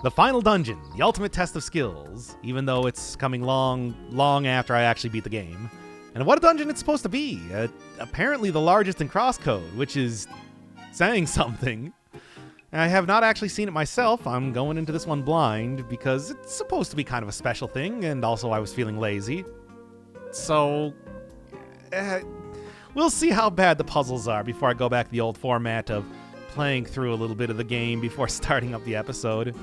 The final dungeon, the ultimate test of skills, even though it's coming long after I actually beat the game. And what a dungeon it's supposed to be. Apparently the largest in CrossCode, which is saying something. I have not actually seen it myself. I'm going into this one blind because it's supposed to be kind of a special thing, and also I was feeling lazy. So, we'll see how bad the puzzles are before I go back to the old format of playing through a little bit of the game before starting up the episode.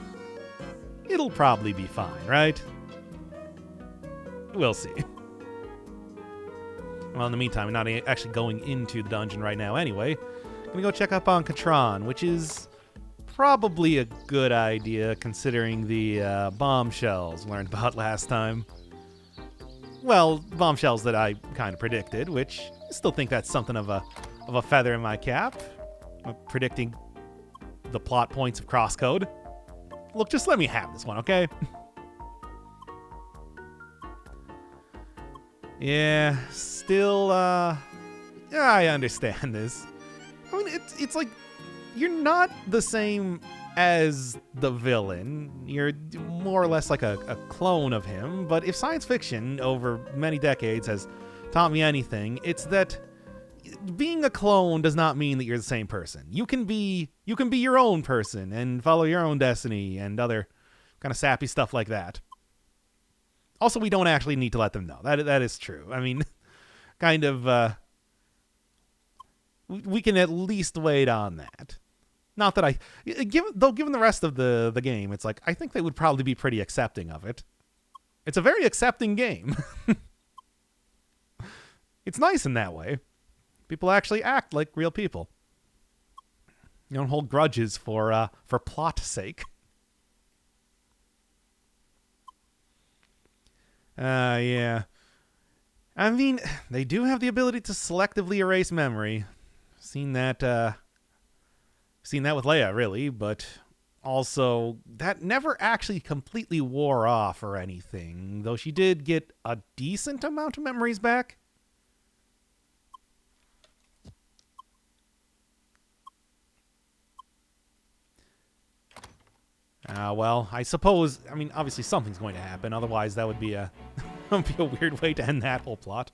It'll probably be fine, right? We'll see. Well, in the meantime, I'm not actually going into the dungeon right now anyway. I'm gonna go check up on Katran, which is probably a good idea considering the bombshells we learned about last time. Well, bombshells that I kind of predicted, which I still think that's something of a feather in my cap. Predicting the plot points of CrossCode. Look, just let me have this one, okay? Yeah, still, yeah, I understand this. I mean, it's like, you're not the same as the villain. You're more or less like a clone of him, but if science fiction over many decades has taught me anything, it's that being a clone does not mean that you're the same person. You can be your own person and follow your own destiny and other kind of sappy stuff like that. Also, we don't actually need to let them know. That is true. I mean, kind of, we can at least wait on that. Not that given the rest of the game, it's like, I think they would probably be pretty accepting of it. It's a very accepting game. It's nice in that way. People actually act like real people. You don't hold grudges for plot sake. Yeah. I mean, they do have the ability to selectively erase memory. Seen that with Leia, really, but also that never actually completely wore off or anything, though she did get a decent amount of memories back. Well, I suppose, I mean, obviously something's going to happen, otherwise that would be a weird way to end that whole plot.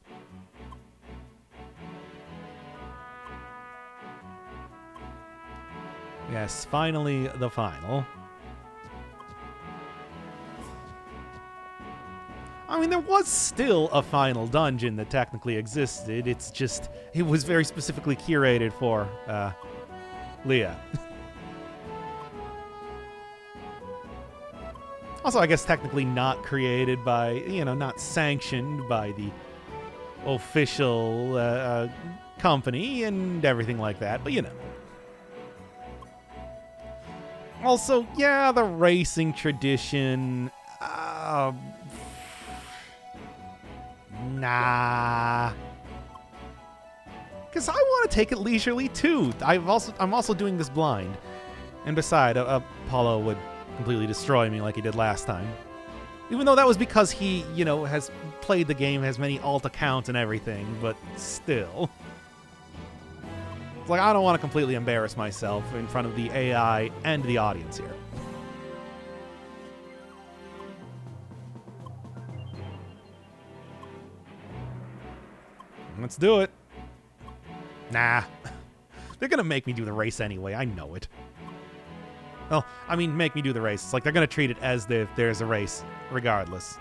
Yes, finally the final. I mean, there was still a final dungeon that technically existed, it's just, it was very specifically curated for, Leia. Also, I guess technically not created by, not sanctioned by the official company and everything like that, but Also, yeah, the racing tradition. Nah. Because I want to take it leisurely, too. I'm also doing this blind. And beside, Apollo would completely destroy me like he did last time. Even though that was because he, has played the game, has many alt accounts and everything, but still. It's like, I don't want to completely embarrass myself in front of the AI and the audience here. Let's do it. Nah. They're gonna make me do the race anyway, I know it. Well, I mean, make me do the race. It's like they're going to treat it as if there's a race, regardless.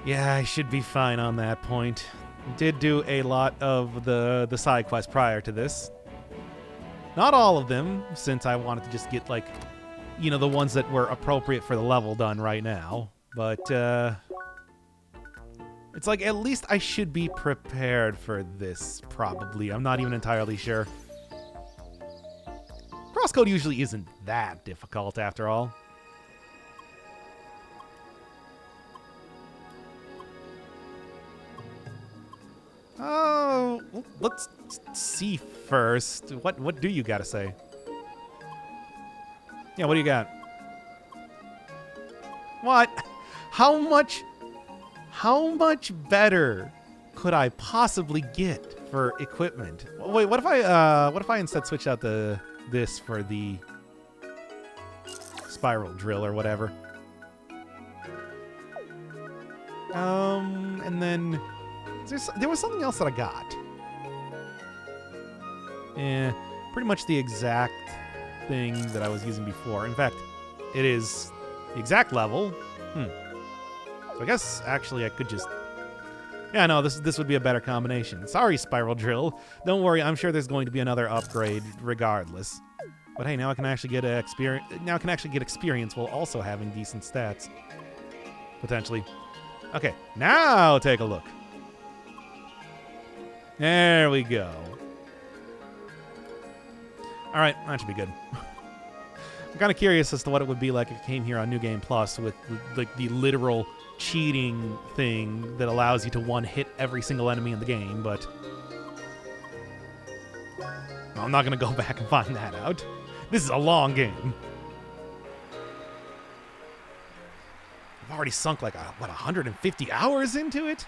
Yeah, I should be fine on that point. Did do a lot of the side quests prior to this. Not all of them, since I wanted to just get, the ones that were appropriate for the level done right now. But, it's like, at least I should be prepared for this, probably. I'm not even entirely sure. CrossCode usually isn't that difficult, after all. Oh, let's see first. What do you gotta say? Yeah, what do you got? What? How much better could I possibly get for equipment? Wait, what if I instead switch out the this for the spiral drill or whatever. And then there was something else that I got. Pretty much the exact thing that I was using before. In fact, it is the exact level. So I guess actually I could just... Yeah, no, this would be a better combination. Sorry, Spiral Drill. Don't worry, I'm sure there's going to be another upgrade regardless. But hey, now I can actually get experience. Now I can actually get experience while also having decent stats. Potentially. Okay, now take a look. There we go. All right, that should be good. I'm kind of curious as to what it would be like if it came here on New Game Plus with like the literal cheating thing that allows you to one-hit every single enemy in the game, but I'm not going to go back and find that out. This is a long game. I've already sunk like, 150 hours into it?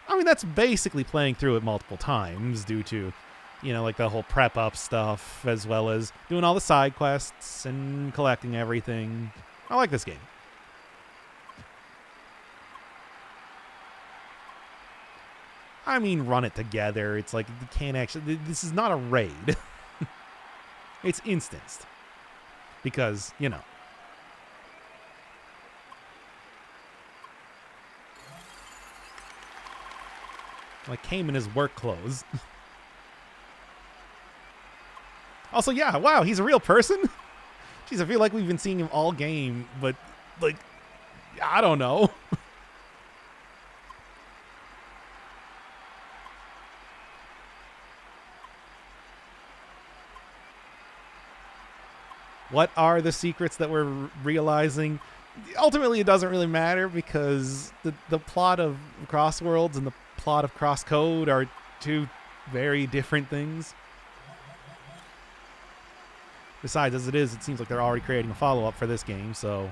I mean, that's basically playing through it multiple times due to, you know, like the whole prep up stuff, as well as doing all the side quests and collecting everything. I like this game. I mean, run it together. It's like, you can't actually... This is not a raid. It's instanced. Because, you know. Like, came in his work clothes. Also, yeah, wow, he's a real person? Jeez, I feel like we've been seeing him all game, but, like, I don't know. What are the secrets that we're realizing? Ultimately, it doesn't really matter because the plot of Crossworlds and the plot of CrossCode are two very different things. Besides, as it is, it seems like they're already creating a follow-up for this game, so...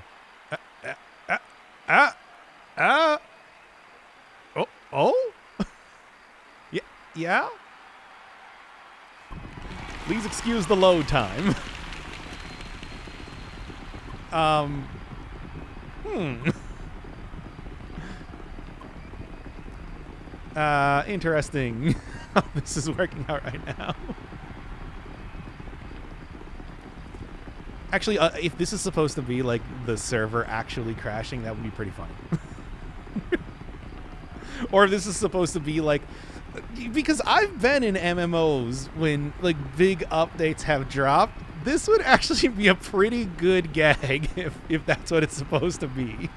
Oh? Yeah? Please excuse the load time. Interesting how this is working out right now. Actually, if this is supposed to be like the server actually crashing, that would be pretty funny. Or if this is supposed to be like... Because I've been in MMOs when like big updates have dropped. This would actually be a pretty good gag if that's what it's supposed to be.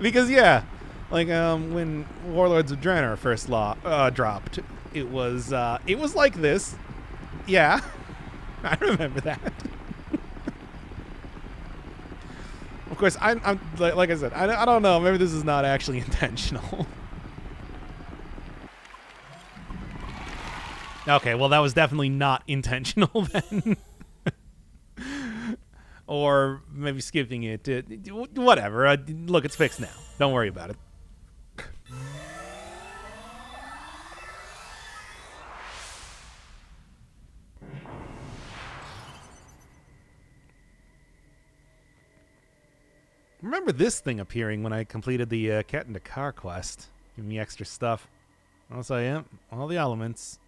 Because yeah, like when Warlords of Draenor first dropped, it was like this. Yeah, I remember that. Of course, I'm like I said, I don't know. Maybe this is not actually intentional. Okay, well, that was definitely not intentional then. Or maybe skipping it. Whatever. Look, it's fixed now. Don't worry about it. Remember this thing appearing when I completed the Cat in the Car quest. Giving me extra stuff. Also, yeah, all the elements.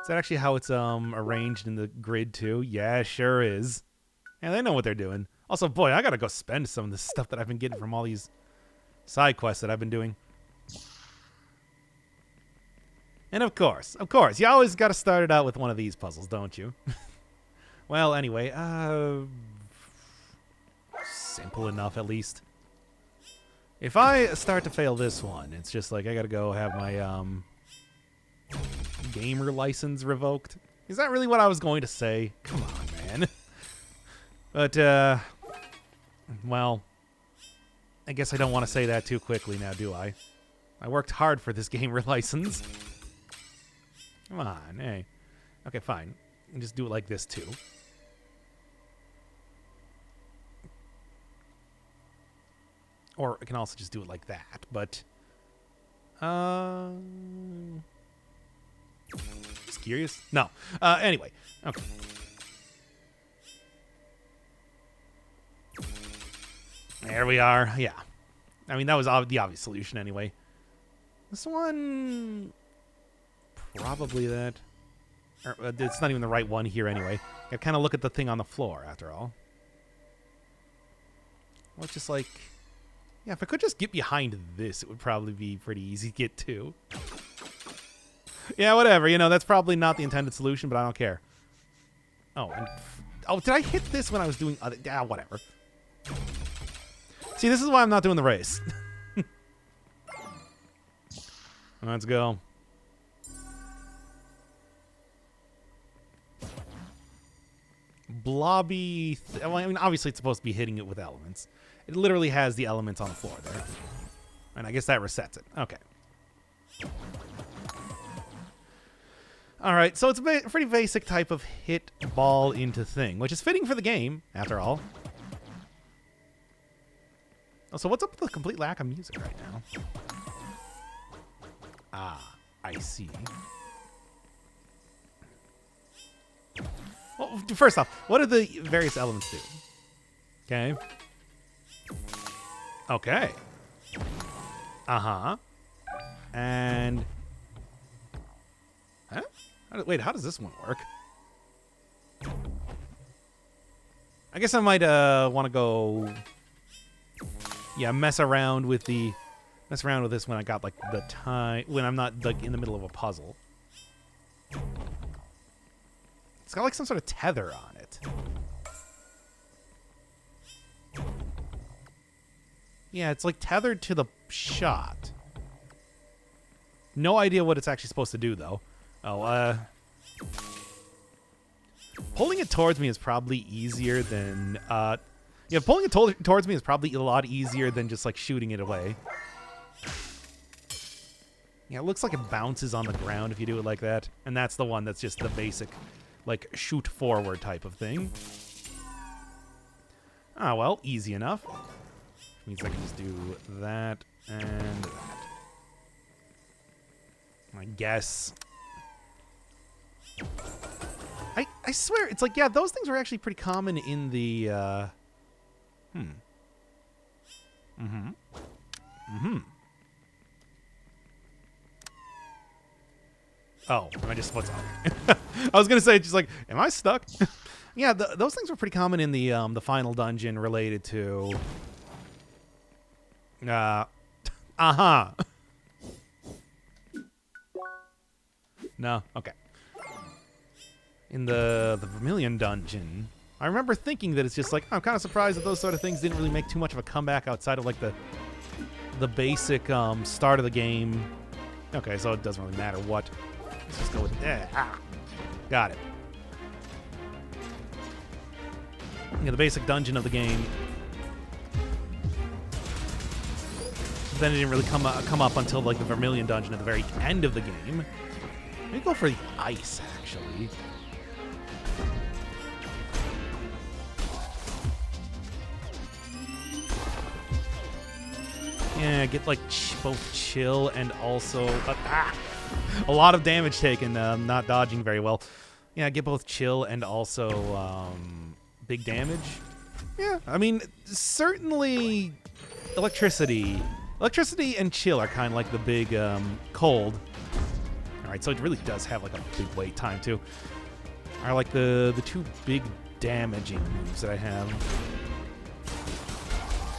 Is that actually how it's arranged in the grid too? Yeah, sure is. Yeah, they know what they're doing. Also, boy, I gotta go spend some of the stuff that I've been getting from all these side quests that I've been doing. And of course, you always gotta start it out with one of these puzzles, don't you? Well, anyway, simple enough at least. If I start to fail this one, it's just like I gotta go have my gamer license revoked. Is that really what I was going to say? Come on, man. But, well, I guess I don't want to say that too quickly now, do I? I worked hard for this gamer license. Come on, hey. Okay, fine. I can just do it like this, too. Or I can also just do it like that, but... Just curious. No. Anyway. Okay. There we are. Yeah. I mean, that was the obvious solution anyway. This one... Probably that. Or, it's not even the right one here anyway. I kind of look at the thing on the floor, after all. Well, it's just like... Yeah, if I could just get behind this, it would probably be pretty easy to get to. Yeah, whatever. You know, that's probably not the intended solution, but I don't care. Oh, and... Oh, did I hit this when I was doing other... Ah, whatever. See, this is why I'm not doing the race. Let's go. Blobby... Well, I mean, obviously it's supposed to be hitting it with elements. It literally has the elements on the floor there. And I guess that resets it. Okay. Alright, so it's a pretty basic type of hit ball into thing, which is fitting for the game, after all. Oh, so what's up with the complete lack of music right now? Ah, I see. Well, first off, what do the various elements do? Okay. Okay. Uh-huh. And... Huh? Wait, how does this one work? I guess I might want to go... Yeah, mess around with this when I got like the time, when I'm not like in the middle of a puzzle. It's got like some sort of tether on it. Yeah, it's like tethered to the shot. No idea what it's actually supposed to do though. Oh, pulling it towards me is probably easier than yeah, pulling it towards me is probably a lot easier than just like shooting it away. Yeah, it looks like it bounces on the ground if you do it like that. And that's the one that's just the basic, like, shoot forward type of thing. Ah, well, easy enough. Which means I can just do that and that. I guess. I swear, it's like, yeah, those things are actually pretty common in the, Oh, am I just what's up? I was gonna say, just like, am I stuck? Yeah, those things were pretty common in the final dungeon related to. No, okay. In the Vermilion dungeon, I remember thinking that it's just like, I'm kind of surprised that those sort of things didn't really make too much of a comeback outside of like the basic start of the game. Okay, so it doesn't really matter what. Let's just go with got it. Yeah, the basic dungeon of the game. Then it didn't really come up until like the Vermilion dungeon at the very end of the game. Maybe go for the ice actually. Yeah, get like both chill and also a lot of damage taken. Not dodging very well. Yeah, get both chill and also big damage. Yeah, I mean certainly electricity and chill are kind of like the big cold. All right, so it really does have like a big wait time too. Are like the two big damaging moves that I have.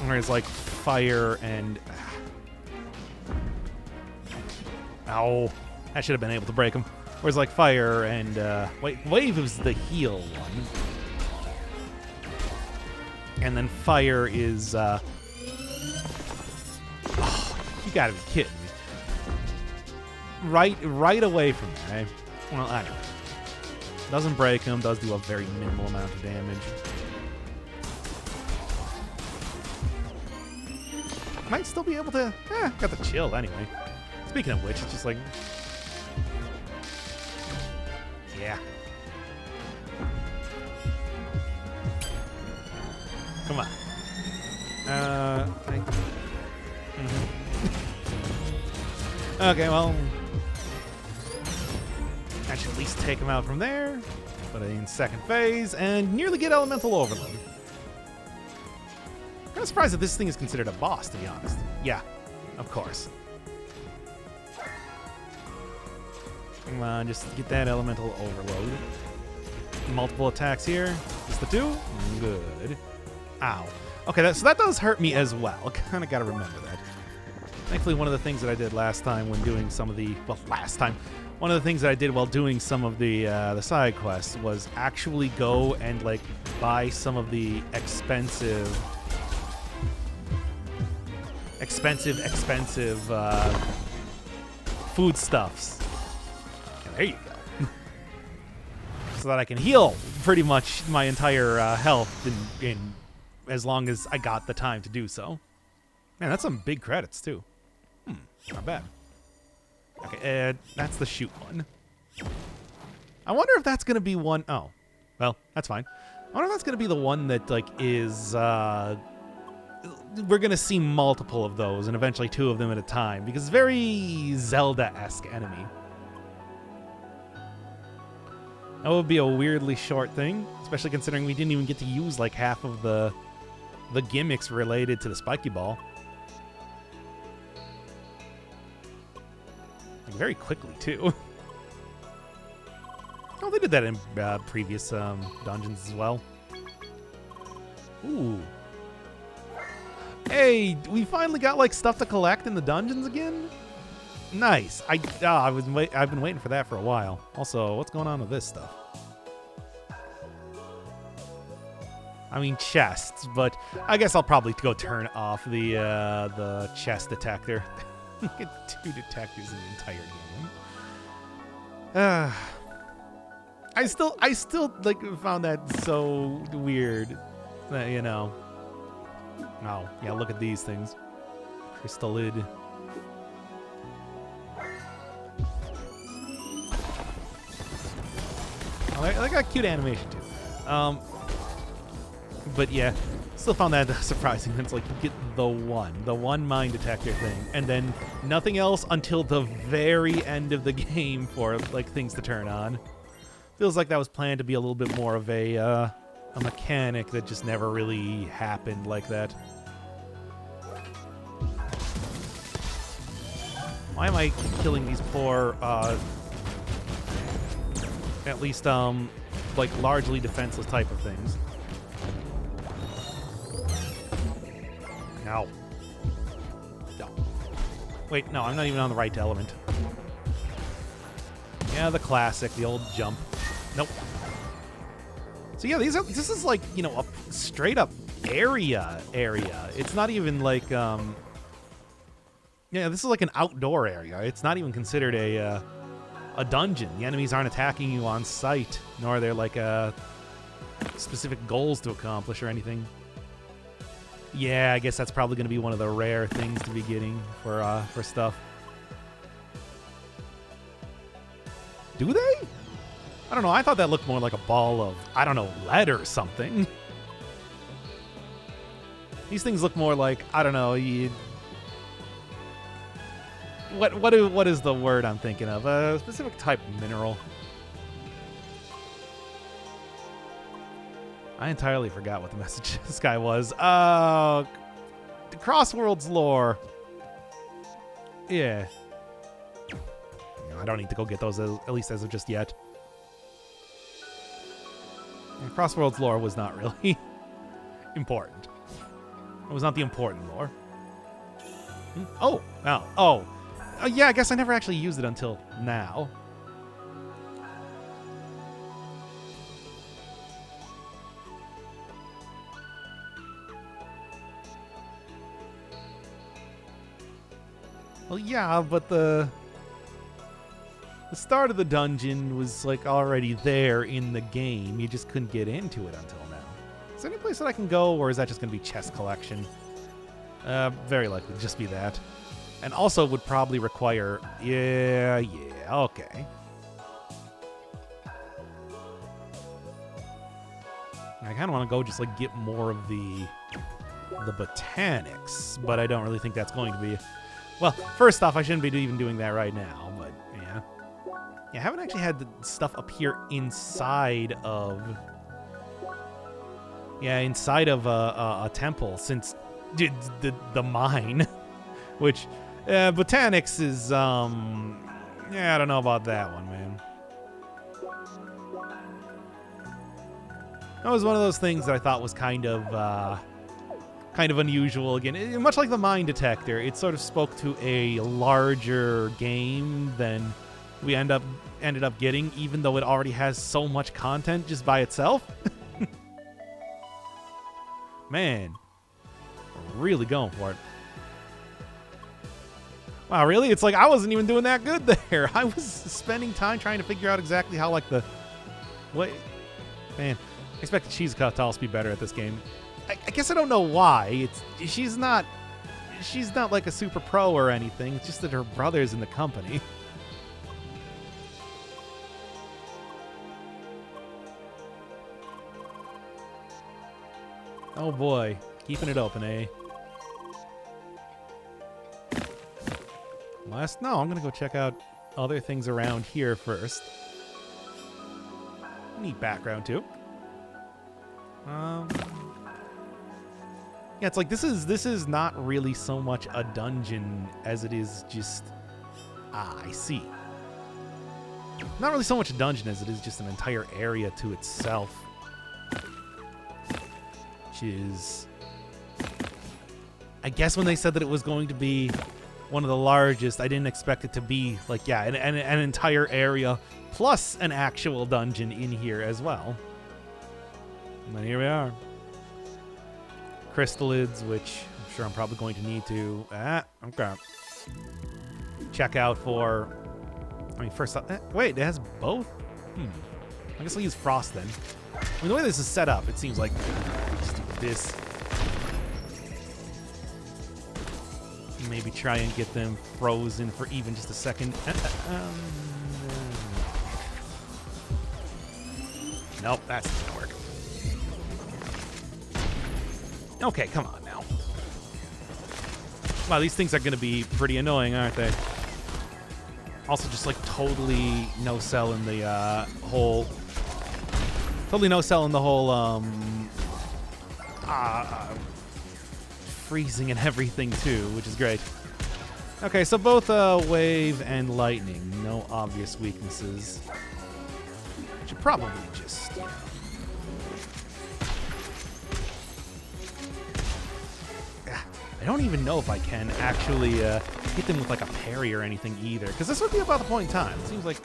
Whereas like fire and ow, I should have been able to break them. Whereas like fire and wave is the heal one, and then fire is oh, you gotta be kidding me! Right away from there. Well, anyway, doesn't break them. Does do a very minimal amount of damage. Might still be able to... got the chill anyway. Speaking of which, it's just like... Yeah. Come on. Okay, well... least take him out from there. But in second phase, and nearly get Elemental Overload. Kind of surprised that this thing is considered a boss, to be honest. Yeah, of course. Come on, just get that Elemental Overload. Multiple attacks here. Just the 2? Good. Ow. Okay, so that does hurt me as well. Kind of got to remember that. Thankfully, one of the things that I did last time when doing some of the... Well, one of the things that I did while doing some of the side quests was actually go and, like, buy some of the expensive foodstuffs. There you go. So that I can heal pretty much my entire health in as long as I got the time to do so. Man, that's some big credits, too. Not bad. Okay, that's the shoot one. I wonder if that's going to be one... Oh, well, that's fine. I wonder if that's going to be the one that, like, is... We're going to see multiple of those, and eventually 2 of them at a time, because it's very Zelda-esque enemy. That would be a weirdly short thing, especially considering we didn't even get to use, like, half of the gimmicks related to the spiky ball. Like, very quickly, too. Oh, they did that in previous dungeons as well. Ooh. Hey, we finally got, like, stuff to collect in the dungeons again? Nice. I've been waiting for that for a while. Also, what's going on with this stuff? I mean, chests, but I guess I'll probably go turn off the chest detector. Get 2 detectors in the entire game. I still like found that so weird. You know. Oh, yeah, look at these things. Crystallid. Oh, they got cute animation, too. But, yeah, still found that surprising. It's like you get the one mine detector thing, and then nothing else until the very end of the game for, like, things to turn on. Feels like that was planned to be a little bit more of a mechanic that just never really happened like that. Why am I killing these poor, at least, like, largely defenseless type of things? Ow. No. Wait, no, I'm not even on the right element. Yeah, the classic, the old jump. Nope. So yeah, this is like, you know, a straight up area. It's not even like, yeah, this is like an outdoor area. It's not even considered a dungeon. The enemies aren't attacking you on sight, nor are there like specific goals to accomplish or anything. Yeah, I guess that's probably going to be one of the rare things to be getting for stuff. Do they? I don't know. I thought that looked more like a ball of, I don't know, lead or something. These things look more like, I don't know, what is the word I'm thinking of? A specific type of mineral. I entirely forgot what the message this guy was. The Crossworld's lore. Yeah. I don't need to go get those, at least as of just yet. And Crossworld's lore was not really important. It was not the important lore. Oh, wow. Oh. Yeah, I guess I never actually used it until now. Well, yeah, but the start of the dungeon was, like, already there in the game. You just couldn't get into it until now. Is there any place that I can go, or is that just going to be chest collection? Very likely to just be that. And also would probably require... Yeah, okay. I kind of want to go just, like, get more of the botanics, but I don't really think that's going to be... Well, first off, I shouldn't be even doing that right now, but, yeah. Yeah, I haven't actually had the stuff appear inside of... Yeah, inside of a temple since the mine. Which, botanics is, yeah, I don't know about that one, man. That was one of those things that I thought was kind of unusual. Again, much like the mine detector, it sort of spoke to a larger game than we ended up getting, even though it already has so much content just by itself. Man, we're really going for it. Wow, really? It's like I wasn't even doing that good there. I was spending time trying to figure out exactly how, like, the... What? Man, I expected Shizuka to also be better at this game. I guess I don't know why. She's not like a super pro or anything. It's just that her brother's in the company. Oh boy, keeping it open, eh? No, I'm gonna go check out other things around here first. Neat background too. Yeah, it's like this is not really so much a dungeon as it is just... I see. Not really so much a dungeon as it is just an entire area to itself. Which is... I guess when they said that it was going to be one of the largest, I didn't expect it to be, like, yeah, an entire area plus an actual dungeon in here as well. And then here we are. Crystalids, which I'm sure I'm probably going to need to okay, check out for... I mean, first... wait, it has both? I guess I'll use Frost then. I mean, the way this is set up, it seems like... Just do this. Maybe try and get them frozen for even just a second. Nope, that's not gonna work. Okay, come on now. Wow, these things are gonna be pretty annoying, aren't they? Also, just like totally no sell in the whole. Totally no sell in the whole freezing and everything too, which is great. Okay, so both wave and lightning, no obvious weaknesses. Should probably just... I don't even know if I can actually hit them with like a parry or anything either, because this would be about the point in time. It seems like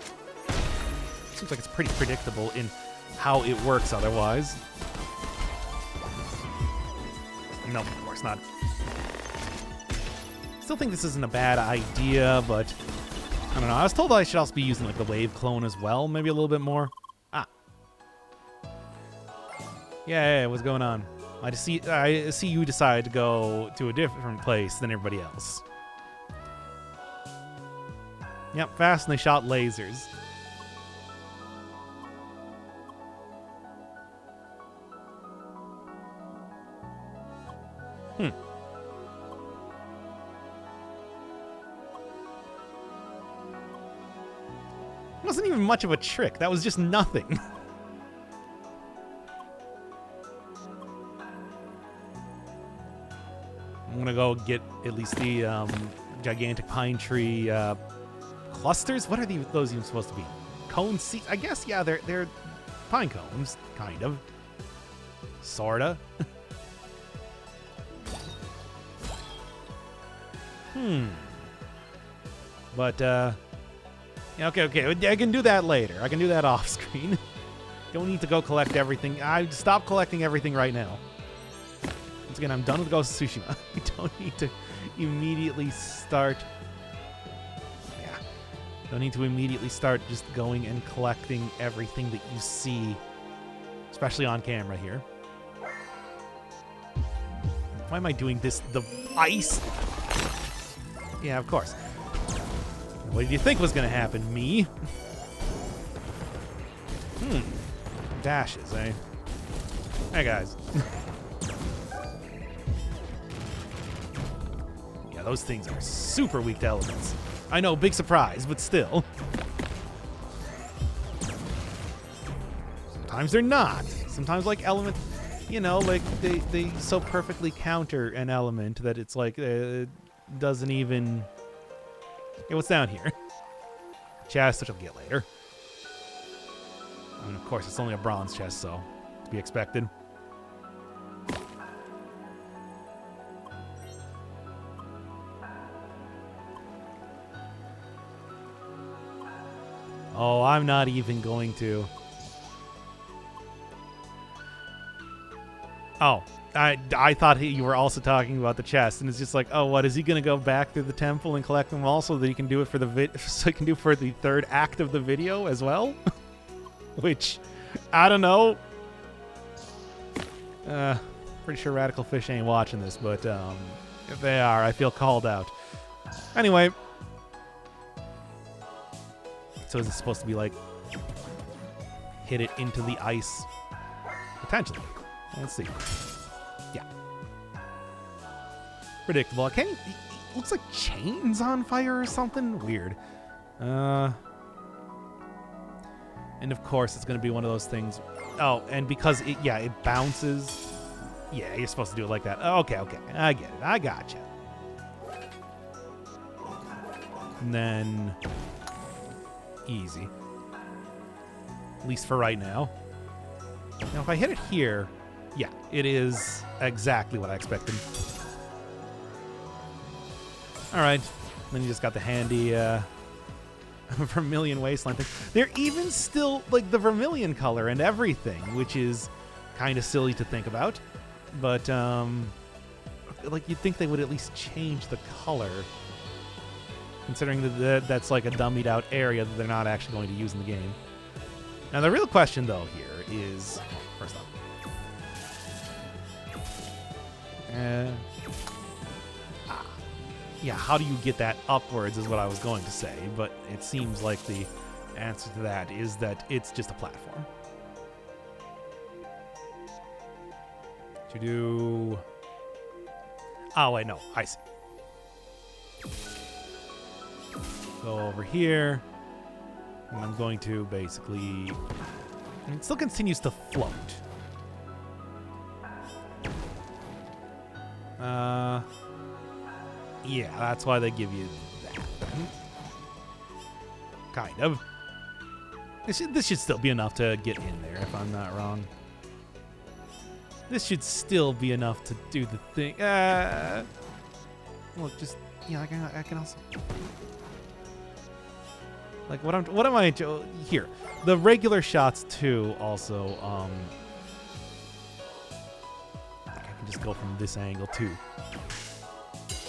it's pretty predictable in how it works otherwise. No, of course not. Still think this isn't a bad idea, but I don't know. I was told I should also be using like the wave clone as well, maybe a little bit more. Yeah, what's going on? I see you decide to go to a different place than everybody else. Yep, fast and they shot lasers. It wasn't even much of a trick. That was just nothing. I'm gonna go get at least the gigantic pine tree clusters. What are those even supposed to be? Cone seeds? I guess, yeah, they're pine cones, kind of. Sorta. But, yeah, okay. I can do that later. I can do that off screen. Don't need to go collect everything. I stop collecting everything right now. Once again, I'm done with Ghost of Tsushima. I don't need to immediately start... Yeah. Don't need to immediately start just going and collecting everything that you see. Especially on camera here. Why am I doing this? The ice? Yeah, of course. What did you think was going to happen, me? Dashes, eh? Hey, guys. Yeah, those things are super weak to elements. I know, big surprise, but still. Sometimes they're not. Sometimes, like, elements, you know, like, they so perfectly counter an element that it's like, it doesn't even... Hey, what's down here? Chest, which I'll get later. I mean, of course, it's only a bronze chest, so to be expected. Oh, I'm not even going to. Oh, I thought you were also talking about the chest, and it's just like, oh, what is he gonna go back through the temple and collect them all so that he can do it for the so he can do for the third act of the video as well? Which, I don't know. Pretty sure Radical Fish ain't watching this, but if they are, I feel called out. Anyway. So is it supposed to be like hit it into the ice? Potentially. Let's see. Yeah. Predictable. It looks like chains on fire or something. Weird. And of course it's going to be one of those things. Oh, and because it bounces. Yeah, you're supposed to do it like that. Okay. I get it. I gotcha. And then... easy. At least for right now. Now, if I hit it here, yeah, it is exactly what I expected. All right. Then you just got the handy Vermilion Wasteland thing. They're even still, like, the Vermilion color and everything, which is kind of silly to think about. But, like, you'd think they would at least change the color. Considering that that's like a dummied out area that they're not actually going to use in the game. Now the real question though here is, first off, yeah, how do you get that upwards is what I was going to say, but it seems like the answer to that is that it's just a platform. To do... Oh wait, no, I see. Go over here, and I'm going to basically... it still continues to float. Yeah, that's why they give you that then. Kind of. This should still be enough to get in there, if I'm not wrong. This should still be enough to do the thing. Look, just... yeah, I can also... like, what am I... here. The regular shots, too, also, I can just go from this angle, too.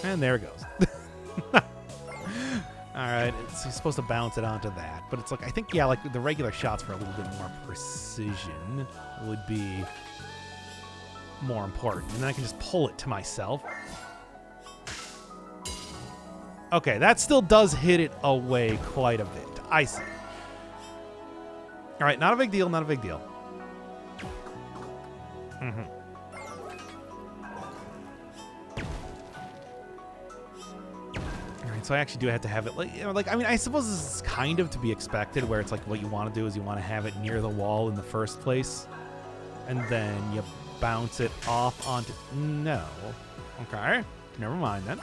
And there it goes. Alright, it's supposed to bounce it onto that. But it's like, I think, yeah, like, the regular shots for a little bit more precision would be more important. And then I can just pull it to myself. Okay, that still does hit it away quite a bit. I see. All right, not a big deal, not a big deal. Mm-hmm. All right, so I actually do have to have it, like, you know, like, I mean, I suppose this is kind of to be expected, where it's like what you want to do is you want to have it near the wall in the first place, and then you bounce it off onto... No. Okay, never mind then.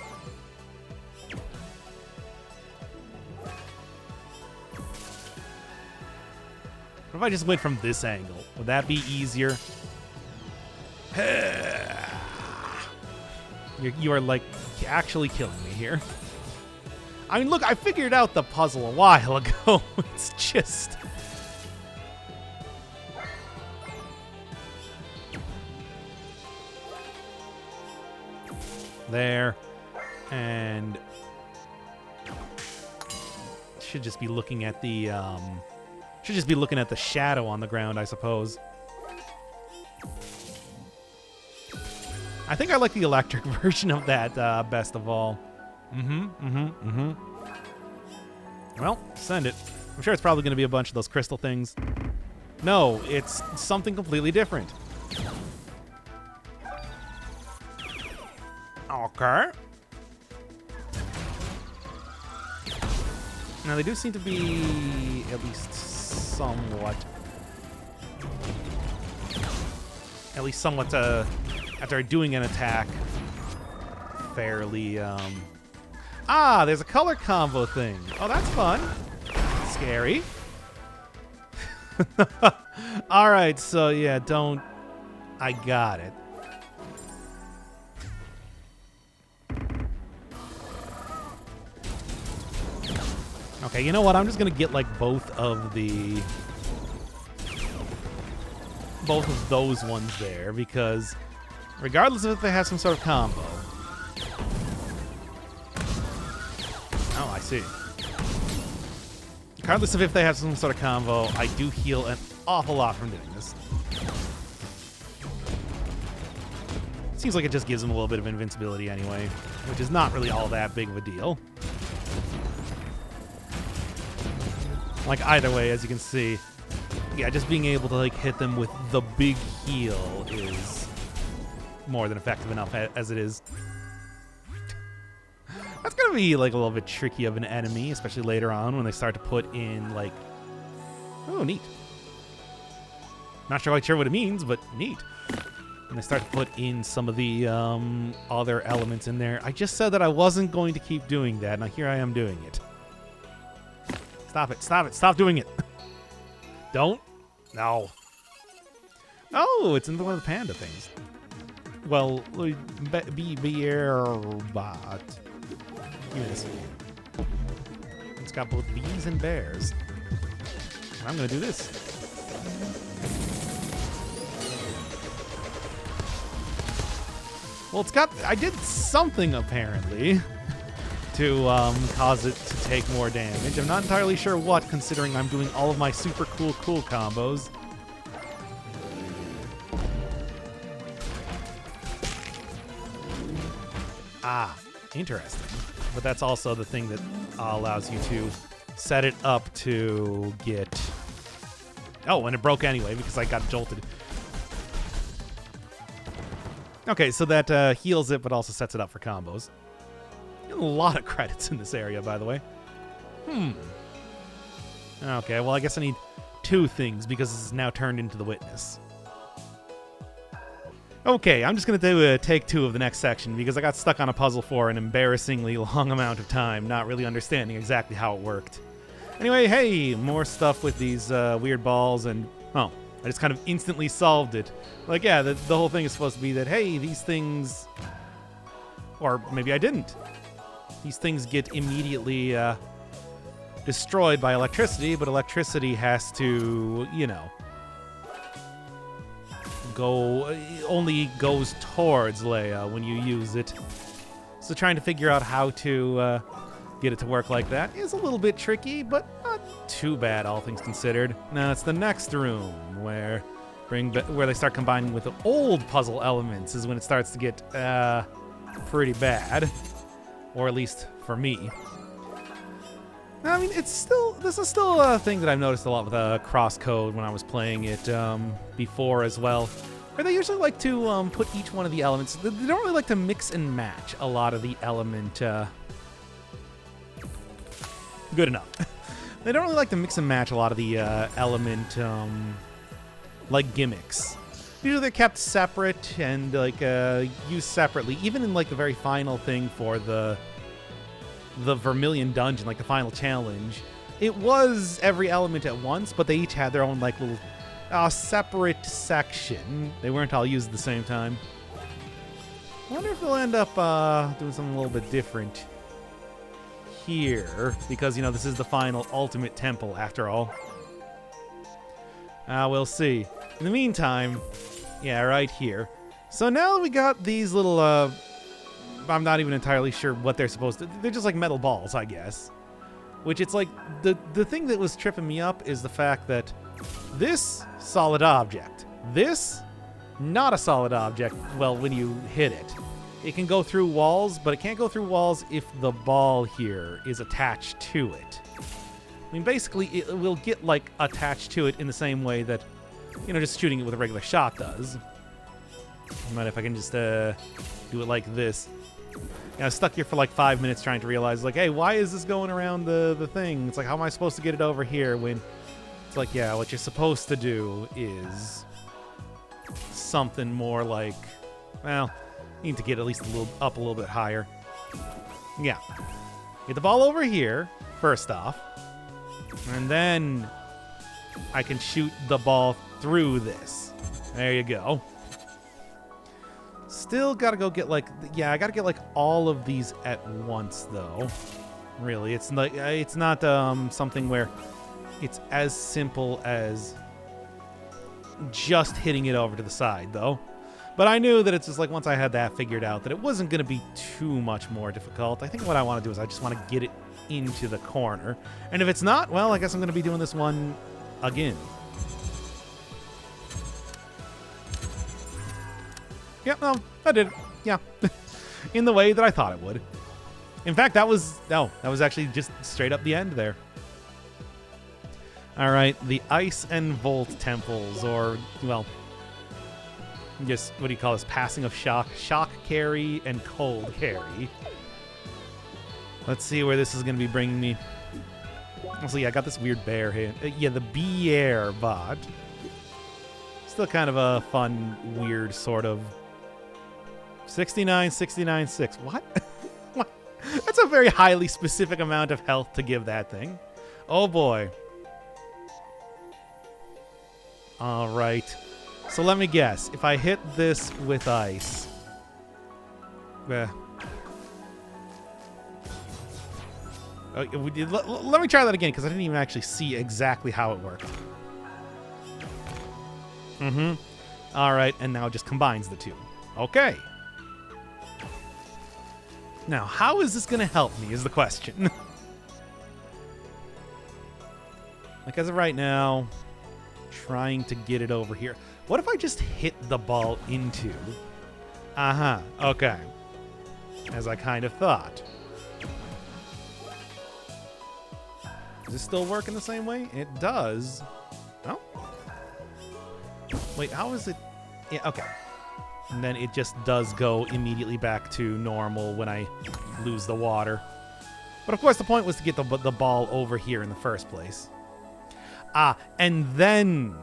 What if I just went from this angle? Would that be easier? You are, like, actually killing me here. I mean, look, I figured out the puzzle a while ago. It's just... there. And... should just be looking at the, should just be looking at the shadow on the ground, I suppose. I think I like the electric version of that best of all. Well, send it. I'm sure it's probably going to be a bunch of those crystal things. No, it's something completely different. Okay. Now, they do seem to be at least somewhat at least somewhat after doing an attack fairly. There's a color combo thing. Oh, that's fun. Scary. All right, so yeah, don't. I got it. Okay, you know what? I'm just gonna get like both of those ones there, because regardless of if they have some sort of combo. Oh, I see. Regardless of if they have some sort of combo, I do heal an awful lot from doing this. Seems like it just gives them a little bit of invincibility anyway, which is not really all that big of a deal. Like, either way, as you can see, yeah, just being able to like hit them with the big heal is more than effective enough as it is. That's gonna be like a little bit tricky of an enemy, especially later on when they start to put in like, oh, neat. Not quite sure what it means, but neat. When they start to put in some of the other elements in there. I just said that I wasn't going to keep doing that. Now here I am doing it. Stop it! Stop it! Stop doing it! Don't. No. Oh, it's in one of the panda things. Well, bot. Give me this. It's got both bees and bears. And I'm gonna do this. Well, it's got. I did something apparently to cause it to take more damage. I'm not entirely sure what, considering I'm doing all of my super cool combos. Ah, interesting. But that's also the thing that allows you to set it up to get... Oh, and it broke anyway because I got jolted. Okay, so that heals it, but also sets it up for combos. A lot of credits in this area, by the way. Okay, well, I guess I need two things because this is now turned into the witness. Okay, I'm just going to do a take two of the next section because I got stuck on a puzzle for an embarrassingly long amount of time, not really understanding exactly how it worked. Anyway, hey, more stuff with these weird balls, and, oh, I just kind of instantly solved it. Like, yeah, the whole thing is supposed to be that, hey, these things... Or maybe I didn't. These things get immediately destroyed by electricity, but electricity has to, you know... only goes towards Leia when you use it. So trying to figure out how to get it to work like that is a little bit tricky, but not too bad, all things considered. Now it's the next room where they start combining with the old puzzle elements is when it starts to get pretty bad, or at least for me. I mean, this is still a thing that I've noticed a lot with CrossCode when I was playing it before as well, where they usually like to put each one of the elements. They don't really like to mix and match a lot of the element. Good enough. They don't really like to mix and match a lot of the element like gimmicks. Usually they're kept separate and like used separately, even in like the very final thing for the Vermilion dungeon, like the final challenge. It was every element at once, but they each had their own like little separate section. They weren't all used at the same time. I wonder if they'll end up doing something a little bit different here, because, you know, this is the final ultimate temple after all. We'll see. In the meantime, yeah, right here. So now that we got these little I'm not even entirely sure what they're supposed to... They're just like metal balls, I guess. Which it's like... The thing that was tripping me up is the fact that this, solid object. This, not a solid object, well, when you hit it. It can go through walls, but it can't go through walls if the ball here is attached to it. I mean, basically, it will get, like, attached to it in the same way that, you know, just shooting it with a regular shot does. But if I can just do it like this. I was stuck here for like 5 minutes trying to realize, like, hey, why is this going around the thing? It's like, how am I supposed to get it over here when... It's like, yeah, what you're supposed to do is something more like, well, need to get at least a little bit higher. Yeah. Get the ball over here, first off. And then I can shoot the ball through this. There you go. Still gotta go get like, yeah, I gotta get like all of these at once though. Really, it's not something where it's as simple as just hitting it over to the side though. But I knew that it's just like once I had that figured out that it wasn't gonna be too much more difficult. I think what I want to do is I just want to get it into the corner. And if it's not, well, I guess I'm gonna be doing this one again. Yep, no, I did it. Yeah. In the way that I thought it would. In fact, that was actually just straight up the end there. All right, the Ice and Volt Temples, or, well, just, what do you call this? Passing of Shock, Shock Carry, and Cold Carry. Let's see where this is going to be bringing me. So, yeah, I got this weird bear here. Yeah, the Bear bot. Still kind of a fun, weird sort of 69, 69, 6. What? What? That's a very highly specific amount of health to give that thing. Oh, boy. All right. So let me guess. If I hit this with ice... let me try that again, because I didn't even actually see exactly how it worked. All right, and now it just combines the two. Okay. Now, how is this going to help me is the question. Like, as of right now, trying to get it over here. What if I just hit the ball into? Okay. As I kind of thought. Does this still work in the same way? It does. Oh. Wait, how is it? Yeah, okay. And then it just does go immediately back to normal when I lose the water. But of course the point was to get the ball over here in the first place. And then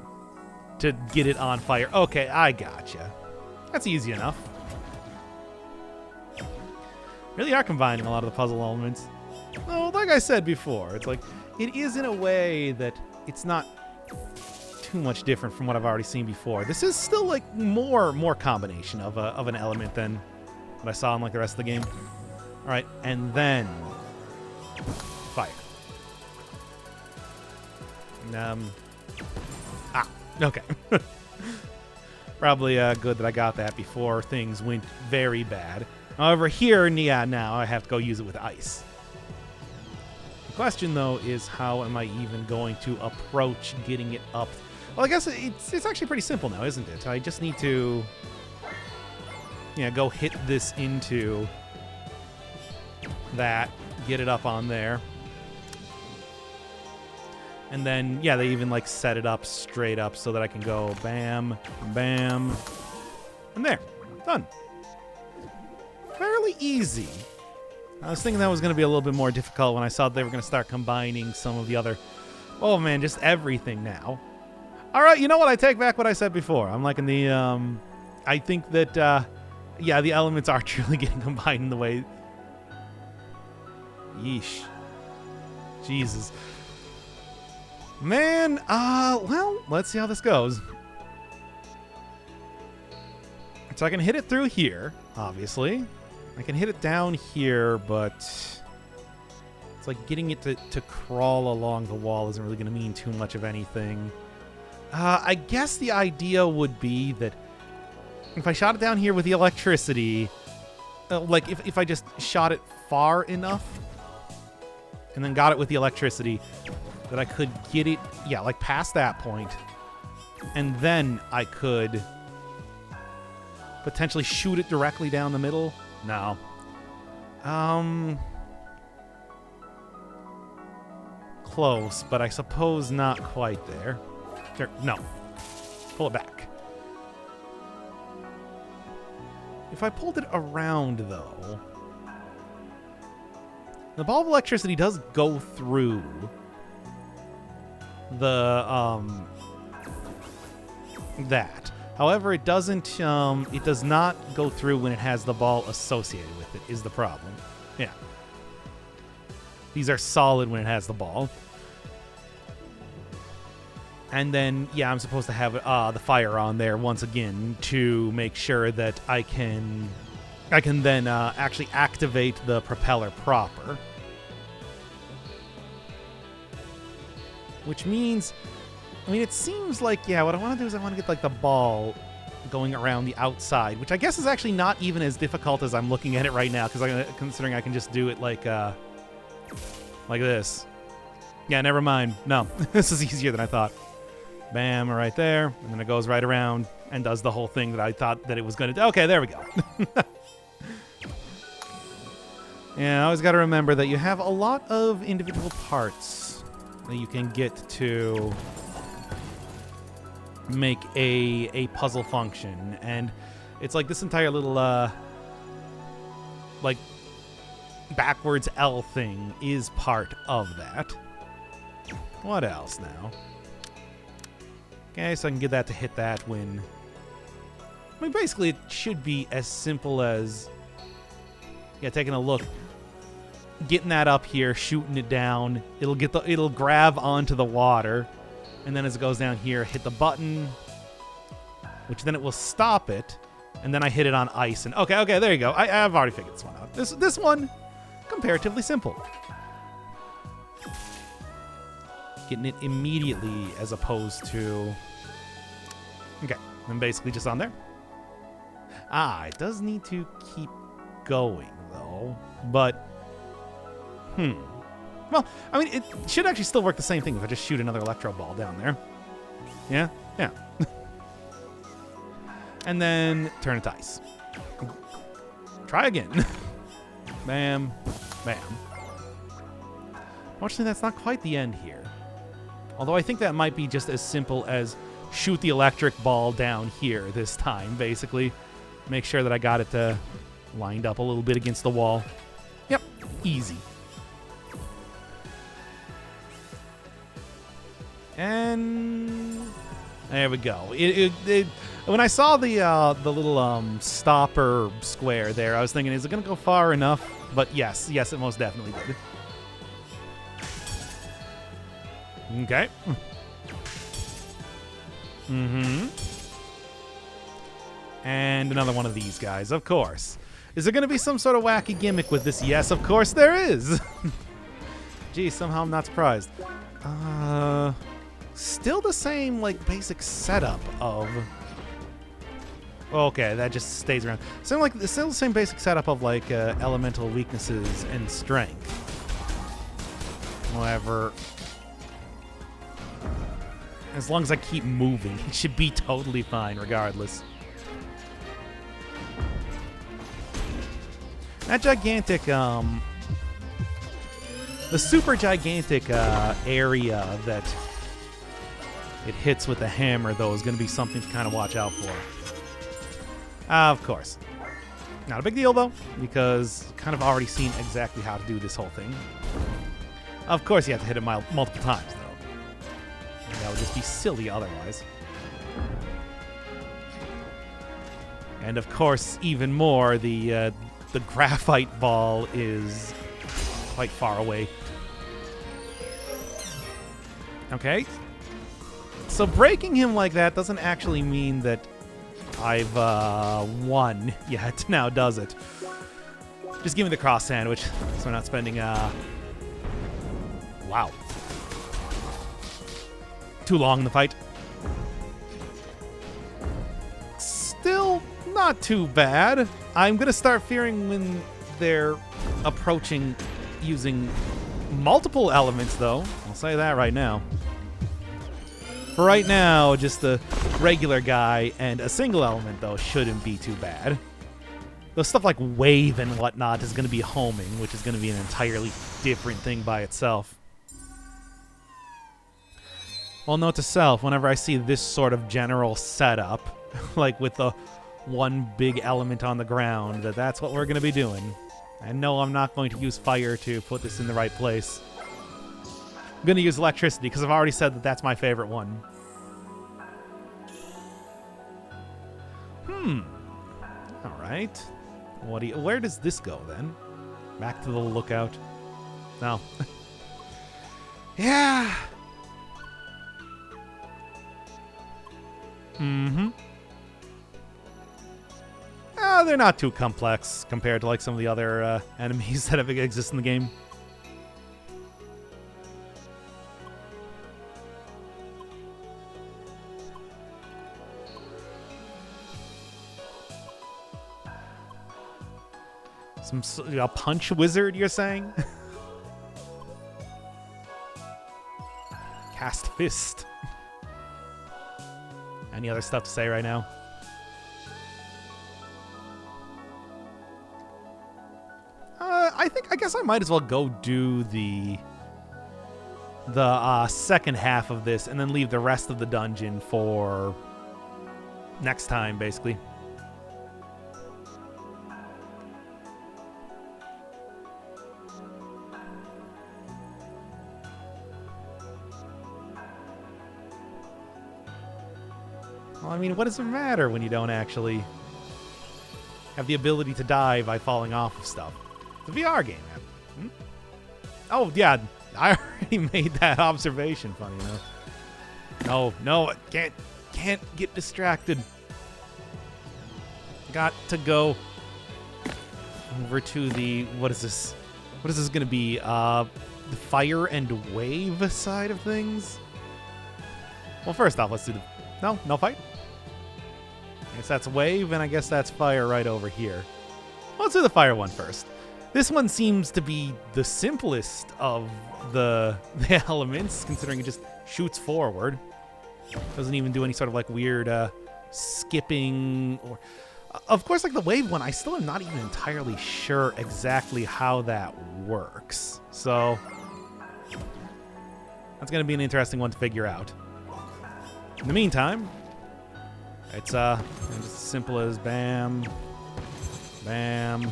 to get it on fire. Okay, I gotcha. That's easy enough. Really are combining a lot of the puzzle elements. Well, like I said before, it's like, it is in a way that it's not too much different from what I've already seen before. This is still like more combination of an element than what I saw in like the rest of the game. All right, and then fire. Okay. Probably good that I got that before things went very bad. However, here, yeah, now I have to go use it with ice. The question, though, is how am I even going to approach getting it up? Well, I guess it's actually pretty simple now, isn't it? I just need to, yeah, go hit this into that, get it up on there. And then, yeah, they even, like, set it up straight up so that I can go bam, bam, and there. Done. Fairly easy. I was thinking that was going to be a little bit more difficult when I saw they were going to start combining some of the other... Oh, man, just everything now. All right, you know what? I take back what I said before. I'm liking the... I think that, yeah, the elements are truly getting combined in the way... Yeesh. Jesus. Man, well, let's see how this goes. So I can hit it through here, obviously. I can hit it down here, but it's like getting it to crawl along the wall isn't really going to mean too much of anything. I guess the idea would be that if I shot it down here with the electricity, like if I just shot it far enough and then got it with the electricity, that I could get it, yeah, like past that point, and then I could potentially shoot it directly down the middle. No. Close, but I suppose not quite there. Sure, no. Pull it back. If I pulled it around, though, the ball of electricity does go through the, that. However, it does not go through when it has the ball associated with it, is the problem. Yeah. These are solid when it has the ball. And then, yeah, I'm supposed to have the fire on there once again to make sure that I can then actually activate the propeller proper. Which means, I mean, it seems like, yeah, what I want to do is I want to get, like, the ball going around the outside, which I guess is actually not even as difficult as I'm looking at it right now, because considering I can just do it like this. Yeah, never mind. No, this is easier than I thought. Bam, right there. And then it goes right around and does the whole thing that I thought that it was going to do. Okay, there we go. Yeah, I always got to remember that you have a lot of individual parts that you can get to make a puzzle function. And it's like this entire little, like, backwards L thing is part of that. What else now? Okay, so I can get that to hit that when... I mean, basically, it should be as simple as... Yeah, taking a look. Getting that up here, shooting it down. It'll grab onto the water. And then as it goes down here, hit the button. Which then it will stop it. And then I hit it on ice. And okay, there you go. I've already figured this one out. This one, comparatively simple. Getting it immediately as opposed to... Okay, I'm basically just on there. It does need to keep going, though. But, well, I mean, it should actually still work the same thing if I just shoot another electro ball down there. Yeah? Yeah. And then turn it to ice. Try again. Bam. Bam. Fortunately, that's not quite the end here. Although I think that might be just as simple as shoot the electric ball down here this time, basically. Make sure that I got it lined up a little bit against the wall. Yep, easy. And there we go. When I saw the little stopper square there, I was thinking, is it going to go far enough? But yes, it most definitely did. Okay. And another one of these guys, of course. Is there going to be some sort of wacky gimmick with this? Yes, of course there is. Gee, somehow I'm not surprised. Still the same, like, basic setup of... Okay, that just stays around. Still the same basic setup of, like, elemental weaknesses and strength. However... As long as I keep moving, it should be totally fine regardless. That gigantic, the super gigantic area that it hits with the hammer, though, is going to be something to kind of watch out for. Of course. Not a big deal, though, because kind of already seen exactly how to do this whole thing. Of course, you have to hit it multiple times, though. That would just be silly otherwise. And of course, even more, the graphite ball is quite far away. Okay. So breaking him like that doesn't actually mean that I've won yet, now does it? Just give me the cross sandwich, so we're not spending... Wow. Too long in the fight. Still not too bad. I'm going to start fearing when they're approaching using multiple elements, though. I'll say that right now. For right now, just the regular guy and a single element, though, shouldn't be too bad. Though stuff like wave and whatnot is going to be homing, which is going to be an entirely different thing by itself. Well, note to self, whenever I see this sort of general setup, like with the one big element on the ground, that's what we're going to be doing. And no, I'm not going to use fire to put this in the right place. I'm going to use electricity, because I've already said that that's my favorite one. All right. Where does this go then? Back to the lookout. No. Yeah. They're not too complex compared to like some of the other enemies that exist in the game. A punch wizard, you're saying? Cast fist. Any other stuff to say right now? I guess I might as well go do the second half of this and then leave the rest of the dungeon for next time, basically. Well, I mean, what does it matter when you don't actually have the ability to die by falling off of stuff? It's a VR game, man. Oh, yeah, I already made that observation, funny enough. No, can't get distracted. Got to go over to the, what is this? What is this going to be? The fire and wave side of things? Well, first off, let's do the, no fight? I guess that's wave, and I guess that's fire right over here. Well, let's do the fire one first. This one seems to be the simplest of the elements, considering it just shoots forward. Doesn't even do any sort of like weird skipping or... Of course, like the wave one, I still am not even entirely sure exactly how that works. So that's going to be an interesting one to figure out. In the meantime, it's just as simple as bam, bam,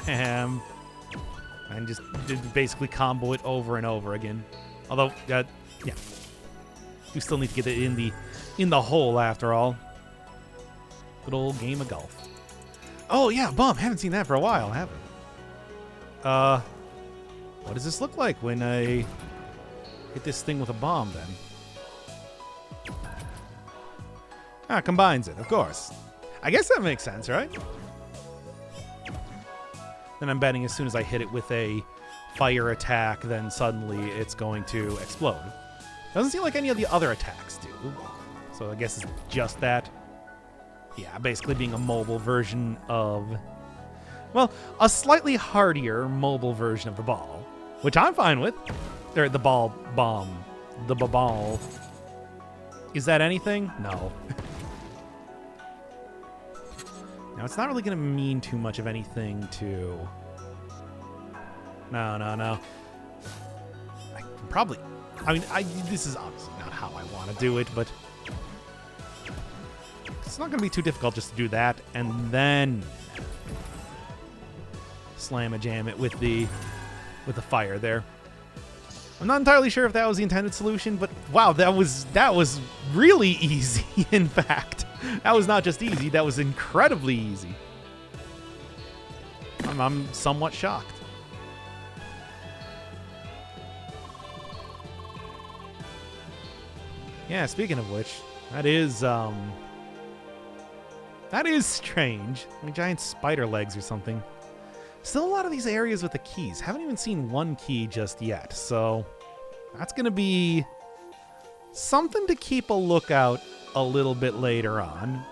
bam, and just basically combo it over and over again. Although, yeah, you still need to get it in the hole after all. Good old game of golf. Oh yeah, bum. Haven't seen that for a while, have I? What does this look like when I hit this thing with a bomb then? Combines it, of course. I guess that makes sense, right? Then I'm betting as soon as I hit it with a fire attack, then suddenly it's going to explode. Doesn't seem like any of the other attacks do. So I guess it's just that. Yeah, basically being a mobile version of... Well, a slightly hardier mobile version of the ball, which I'm fine with. Or the ball bomb. The ball. Is that anything? No. Now, it's not really going to mean too much of anything to... No. I can probably... I mean, this is obviously not how I want to do it, but... It's not going to be too difficult just to do that, and then... Slam-a-jam it with the fire there. I'm not entirely sure if that was the intended solution, but wow, that was really easy, in fact. That was not just easy, that was incredibly easy. I'm somewhat shocked. Yeah, speaking of which, that is strange. Like giant spider legs or something. Still a lot of these areas with the keys. Haven't even seen one key just yet, so that's going to be something to keep a lookout a little bit later on.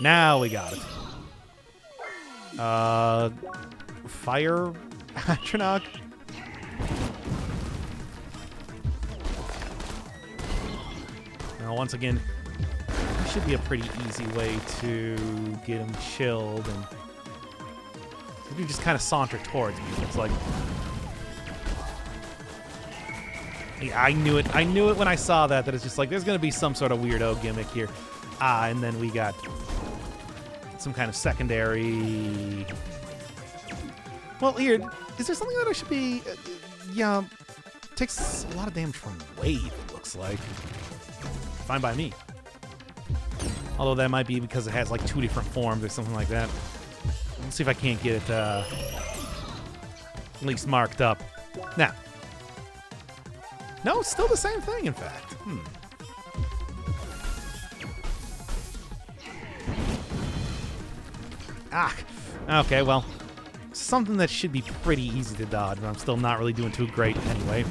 Now we got it. Fire Atronach. Now, once again, this should be a pretty easy way to get him chilled, and you just kind of saunter towards me. It's like, yeah, I knew it. I knew it when I saw that it's just like, there's going to be some sort of weirdo gimmick here. And then we got some kind of secondary... Well, here, is there something that I should be... yeah, takes a lot of damage from wave, it looks like. Fine by me. Although that might be because it has like 2 different forms or something like that. Let's see if I can't get it at least marked up. Now. No, still the same thing, in fact. Ah, okay, well, something that should be pretty easy to dodge, but I'm still not really doing too great anyway.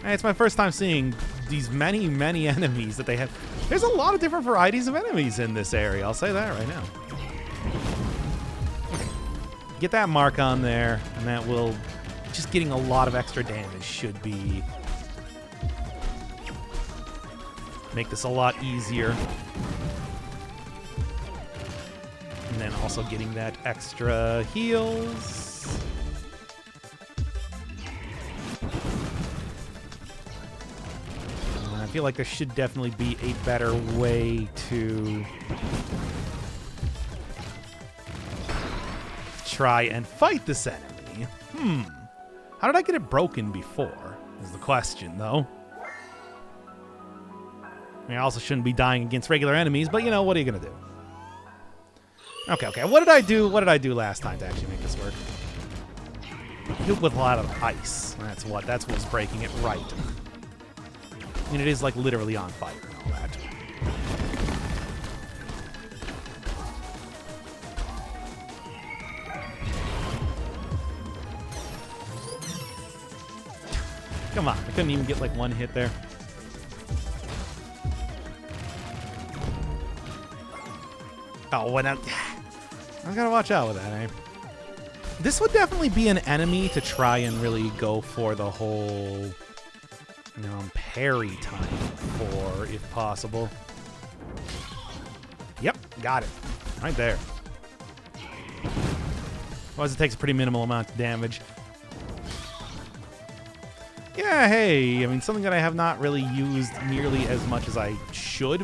It's my first time seeing these many, many enemies that they have. There's a lot of different varieties of enemies in this area, I'll say that right now. Get that mark on there, and that will... Just getting a lot of extra damage should be... Make this a lot easier. And then also getting that extra heals. I feel like there should definitely be a better way to try and fight this enemy. How did I get it broken before? Is the question, though. I mean, I also shouldn't be dying against regular enemies, but you know, what are you gonna do? Okay. What did I do? What did I do last time to actually make this work? Hit it with a lot of ice. That's what's breaking it right. I mean, it is like literally on fire and all that. Come on, I couldn't even get like one hit there. Oh, what I gotta watch out with that, eh? This would definitely be an enemy to try and really go for the whole, parry time for, if possible. Yep, got it. Right there. Otherwise, it takes a pretty minimal amount of damage. Yeah, hey, I mean, something that I have not really used nearly as much as I should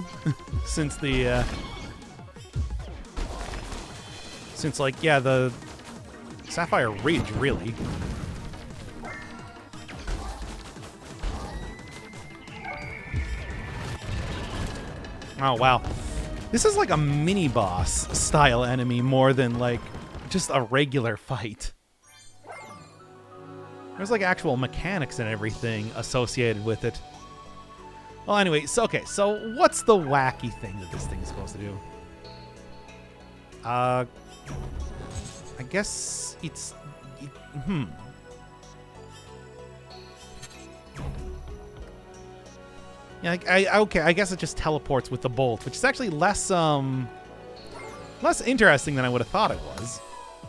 since the, the Sapphire Ridge, really. Oh, wow. This is like a mini-boss style enemy more than, like, just a regular fight. There's, like, actual mechanics and everything associated with it. Well, anyway, so what's the wacky thing that this thing's supposed to do? I guess it's... Yeah, okay, I guess it just teleports with the bolt, which is actually less interesting than I would have thought it was.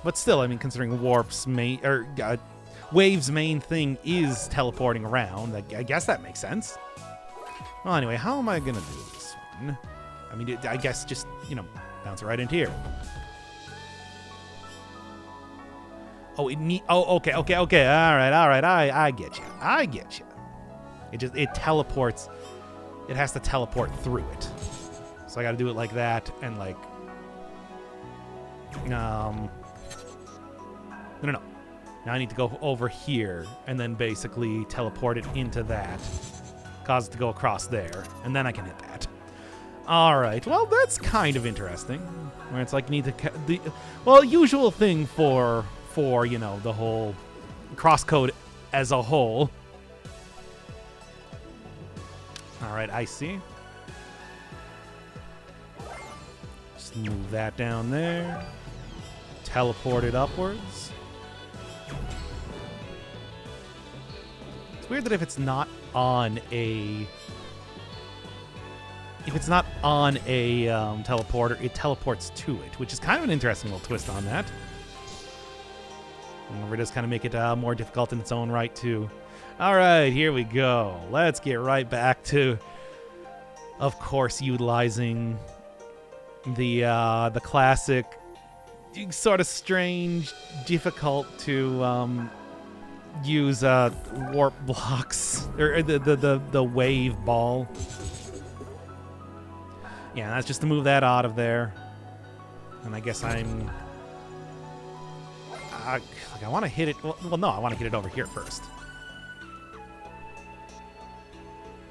But still, I mean, considering Wave's main thing is teleporting around, I guess that makes sense. Well, anyway, how am I gonna do this one? I mean, I guess just, bounce it right into here. Oh, okay. All right. I get you. It teleports. It has to teleport through it. So I got to do it like that and like, no. Now I need to go over here and then basically teleport it into that, cause it to go across there, and then I can hit that. All right. Well, that's kind of interesting. Where it's like you need to usual thing for the whole CrossCode as a whole. All right, I see. Just move that down there. Teleport it upwards. It's weird that if it's not on a teleporter, it teleports to it, which is kind of an interesting little twist on that. And it does kind of make it more difficult in its own right, too. All right, here we go. Let's get right back to, of course, utilizing the classic, sort of strange, difficult to use warp blocks or the wave ball. Yeah, that's just to move that out of there. And I guess I want to hit it. Well, no, I want to hit it over here first.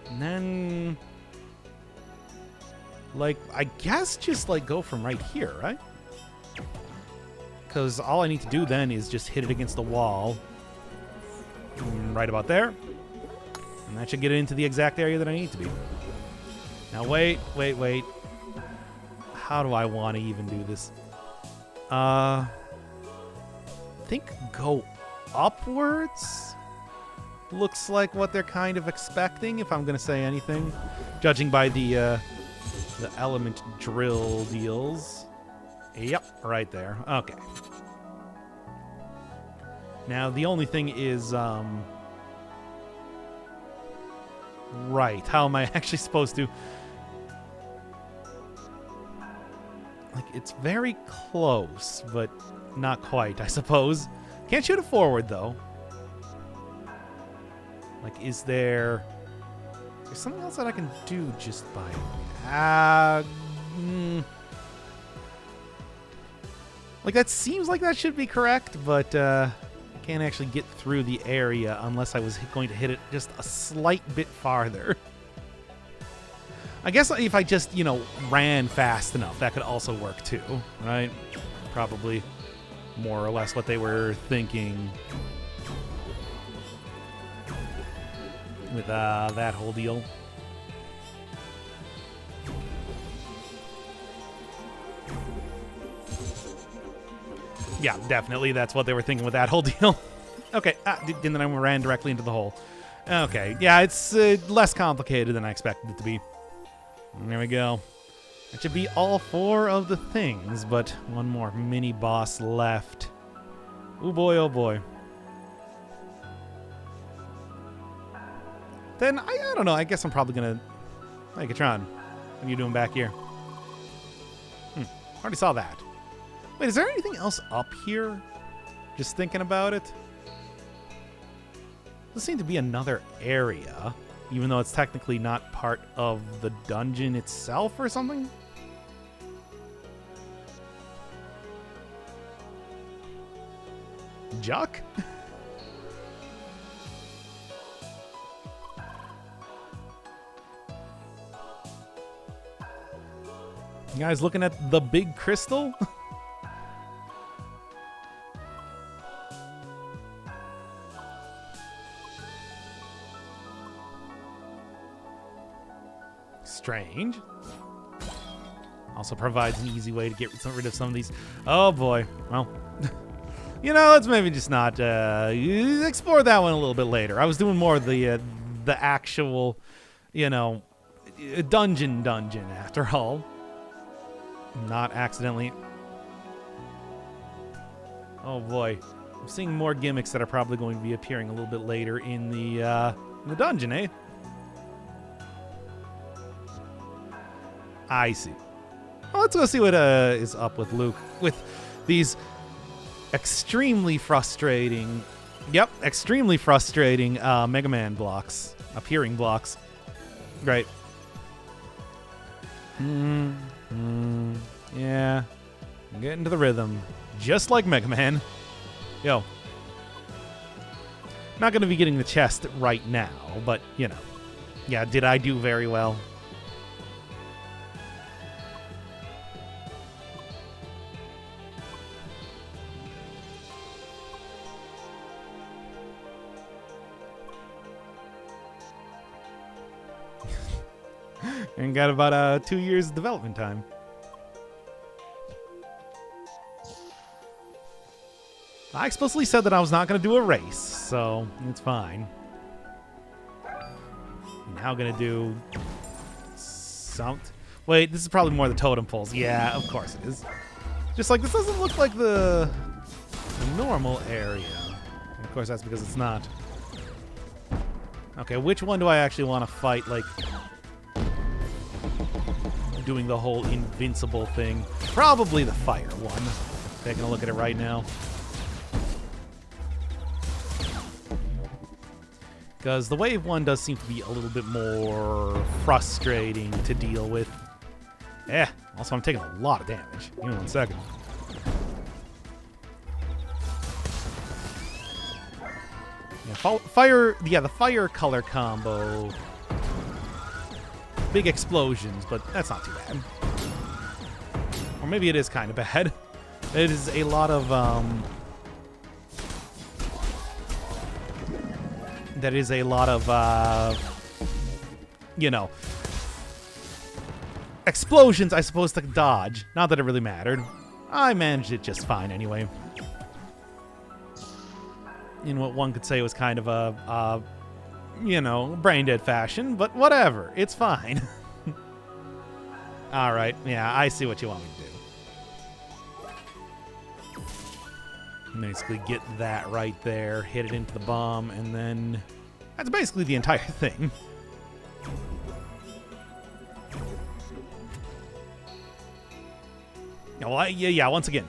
And then... Like, I guess just, like, go from right here, right? Because all I need to do then is just hit it against the wall. Right about there. And that should get it into the exact area that I need to be. Now, wait. How do I want to even do this? I think go upwards looks like what they're kind of expecting, if I'm going to say anything. Judging by the element drill deals. Yep, right there. Okay. Now, the only thing is, right, how am I actually supposed to... Like, it's very close, but not quite, I suppose. Can't shoot it forward, though. Like, is there something else that I can do just by... Like, that seems like that should be correct, but I can't actually get through the area unless I was going to hit it just a slight bit farther. I guess if I just, you know, ran fast enough, that could also work too, right? Probably more or less what they were thinking with that whole deal. Yeah, definitely that's what they were thinking with that whole deal. Okay, and then I ran directly into the hole. Okay, yeah, it's less complicated than I expected it to be. There we go. That should be all 4 of the things, but one more mini boss left. Oh boy, oh boy. Then, I don't know, I guess I'm probably gonna... Hey, Katron, what are you doing back here? Already saw that. Wait, is there anything else up here? Just thinking about it. There seems to be another area, even though it's technically not part of the dungeon itself or something. Juck? You guys looking at the big crystal? Strange. Also provides an easy way to get rid of some of these. Oh boy. Well, you know, let's maybe just not explore that one a little bit later. I was doing more of the actual, you know, dungeon after all. Not accidentally. Oh boy. I'm seeing more gimmicks that are probably going to be appearing a little bit later in the dungeon, eh? I see. Well, let's go see what is up with Luke with these extremely frustrating, extremely frustrating Mega Man blocks, appearing blocks. Great. Yeah. I'm getting to the rhythm, just like Mega Man. Yo. Not going to be getting the chest right now, but, you know. Yeah, did I do very well? And got about 2 years of development time. I explicitly said that I was not going to do a race, so it's fine. I'm now going to do something. Wait, this is probably more the totem poles. Yeah, of course it is. Just like, this doesn't look like the normal area. And of course, that's because it's not. Okay, which one do I actually want to fight, like... doing the whole invincible thing? Probably the fire one. Taking a look at it right now. Because the wave one does seem to be a little bit more frustrating to deal with. Also I'm taking a lot of damage. Give me 1 second. Yeah, fire, the fire color combo big explosions, but that's not too bad. Or maybe it is kind of bad. It is a lot of, that is a lot of, you know, explosions I suppose to dodge. Not that it really mattered. I managed it just fine anyway. In what one could say was kind of a you know, brain-dead fashion, but whatever. It's fine. Alright, yeah, I see what you want me to do. Basically get that right there, hit it into the bomb, and then... That's basically the entire thing. Well, yeah, once again.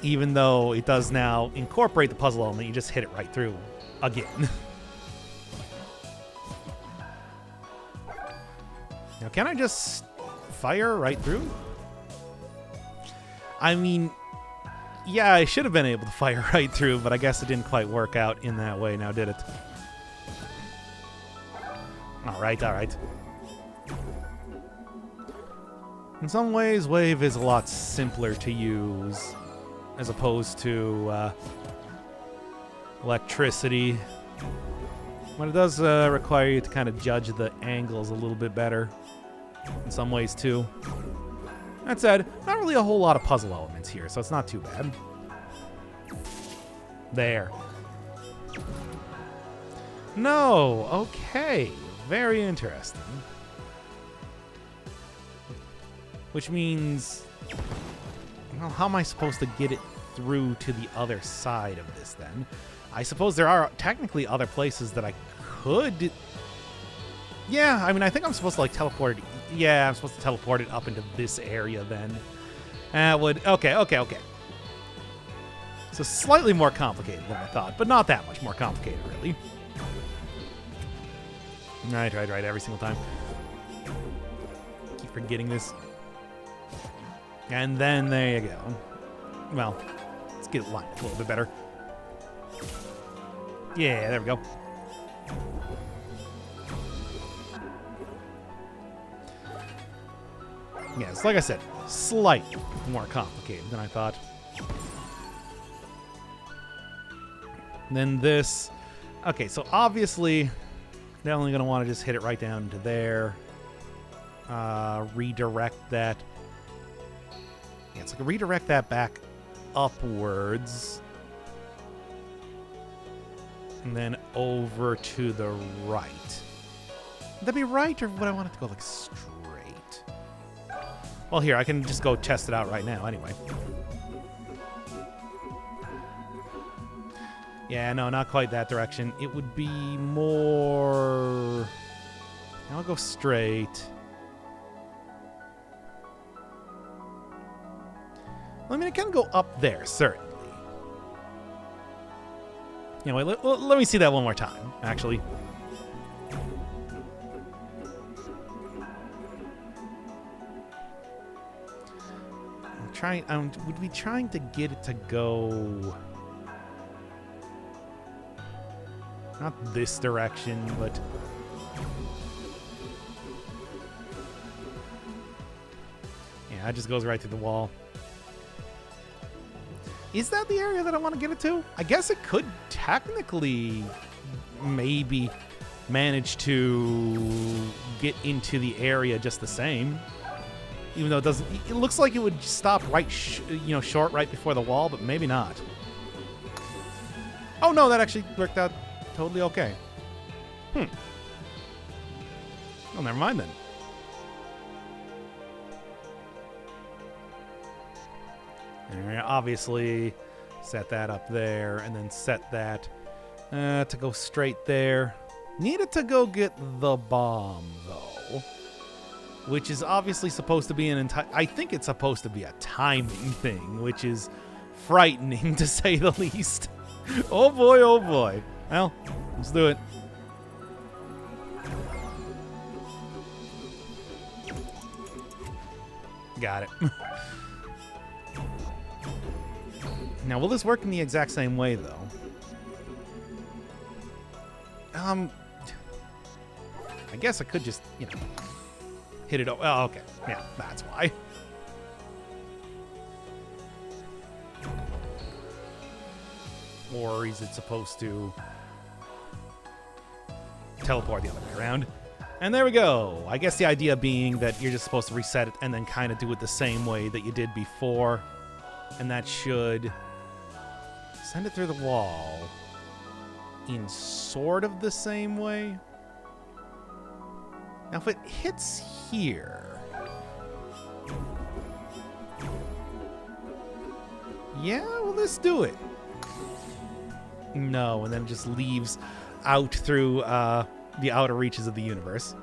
Even though it does now incorporate the puzzle element, you just hit it right through again. Now, can I just fire right through? I mean, yeah, I should have been able to fire right through, but I guess it didn't quite work out in that way now, did it? Alright, alright. In some ways, Wave is a lot simpler to use as opposed to electricity. But it does require you to kind of judge the angles a little bit better in some ways, too. That said, not really a whole lot of puzzle elements here, so it's not too bad. There. No, okay. Very interesting. Which means... Well, how am I supposed to get it through to the other side of this, then? I suppose there are technically other places that I could... Yeah, I mean, I think I'm supposed to, like, teleport it... Yeah, I'm supposed to teleport it up into this area, then. Would... Okay. So slightly more complicated than I thought, but not that much more complicated, really. Right, every single time. Keep forgetting this. And then there you go. Well, let's get it lined up a little bit better. Yeah, there we go. Yes, like I said, slightly more complicated than I thought. And then this. Okay, so obviously, they're only going to want to just hit it right down into there. Redirect that. Yeah, it's like redirect that back upwards. And then over to the right. Would that be right, or would I want it to go, like, straight? Well, here, I can just go test it out right now, anyway. Yeah, no, not quite that direction. It would be more... I'll go straight. I mean, it can go up there, certainly. Anyway, let me see that one more time, actually. Would be trying to get it to go... Not this direction, but... Yeah, it just goes right through the wall. Is that the area that I want to get it to? I guess it could technically maybe manage to get into the area just the same. Even though it doesn't... It looks like it would stop right, short right before the wall, but maybe not. Oh, no, that actually worked out totally okay. Well, never mind then. And obviously, set that up there, and then set that to go straight there. Needed to go get the bomb, though. Which is obviously supposed to be an entire... I think it's supposed to be a timing thing, which is frightening, to say the least. Oh boy, oh boy. Well, let's do it. Got it. Now, will this work in the exact same way, though? I guess I could just, hit it. Oh, okay. Yeah, that's why. Or is it supposed to teleport the other way around? And there we go. I guess the idea being that you're just supposed to reset it and then kind of do it the same way that you did before. And that should send it through the wall in sort of the same way. Now, if it hits here... Yeah, well, let's do it. No, and then it just leaves out through the outer reaches of the universe.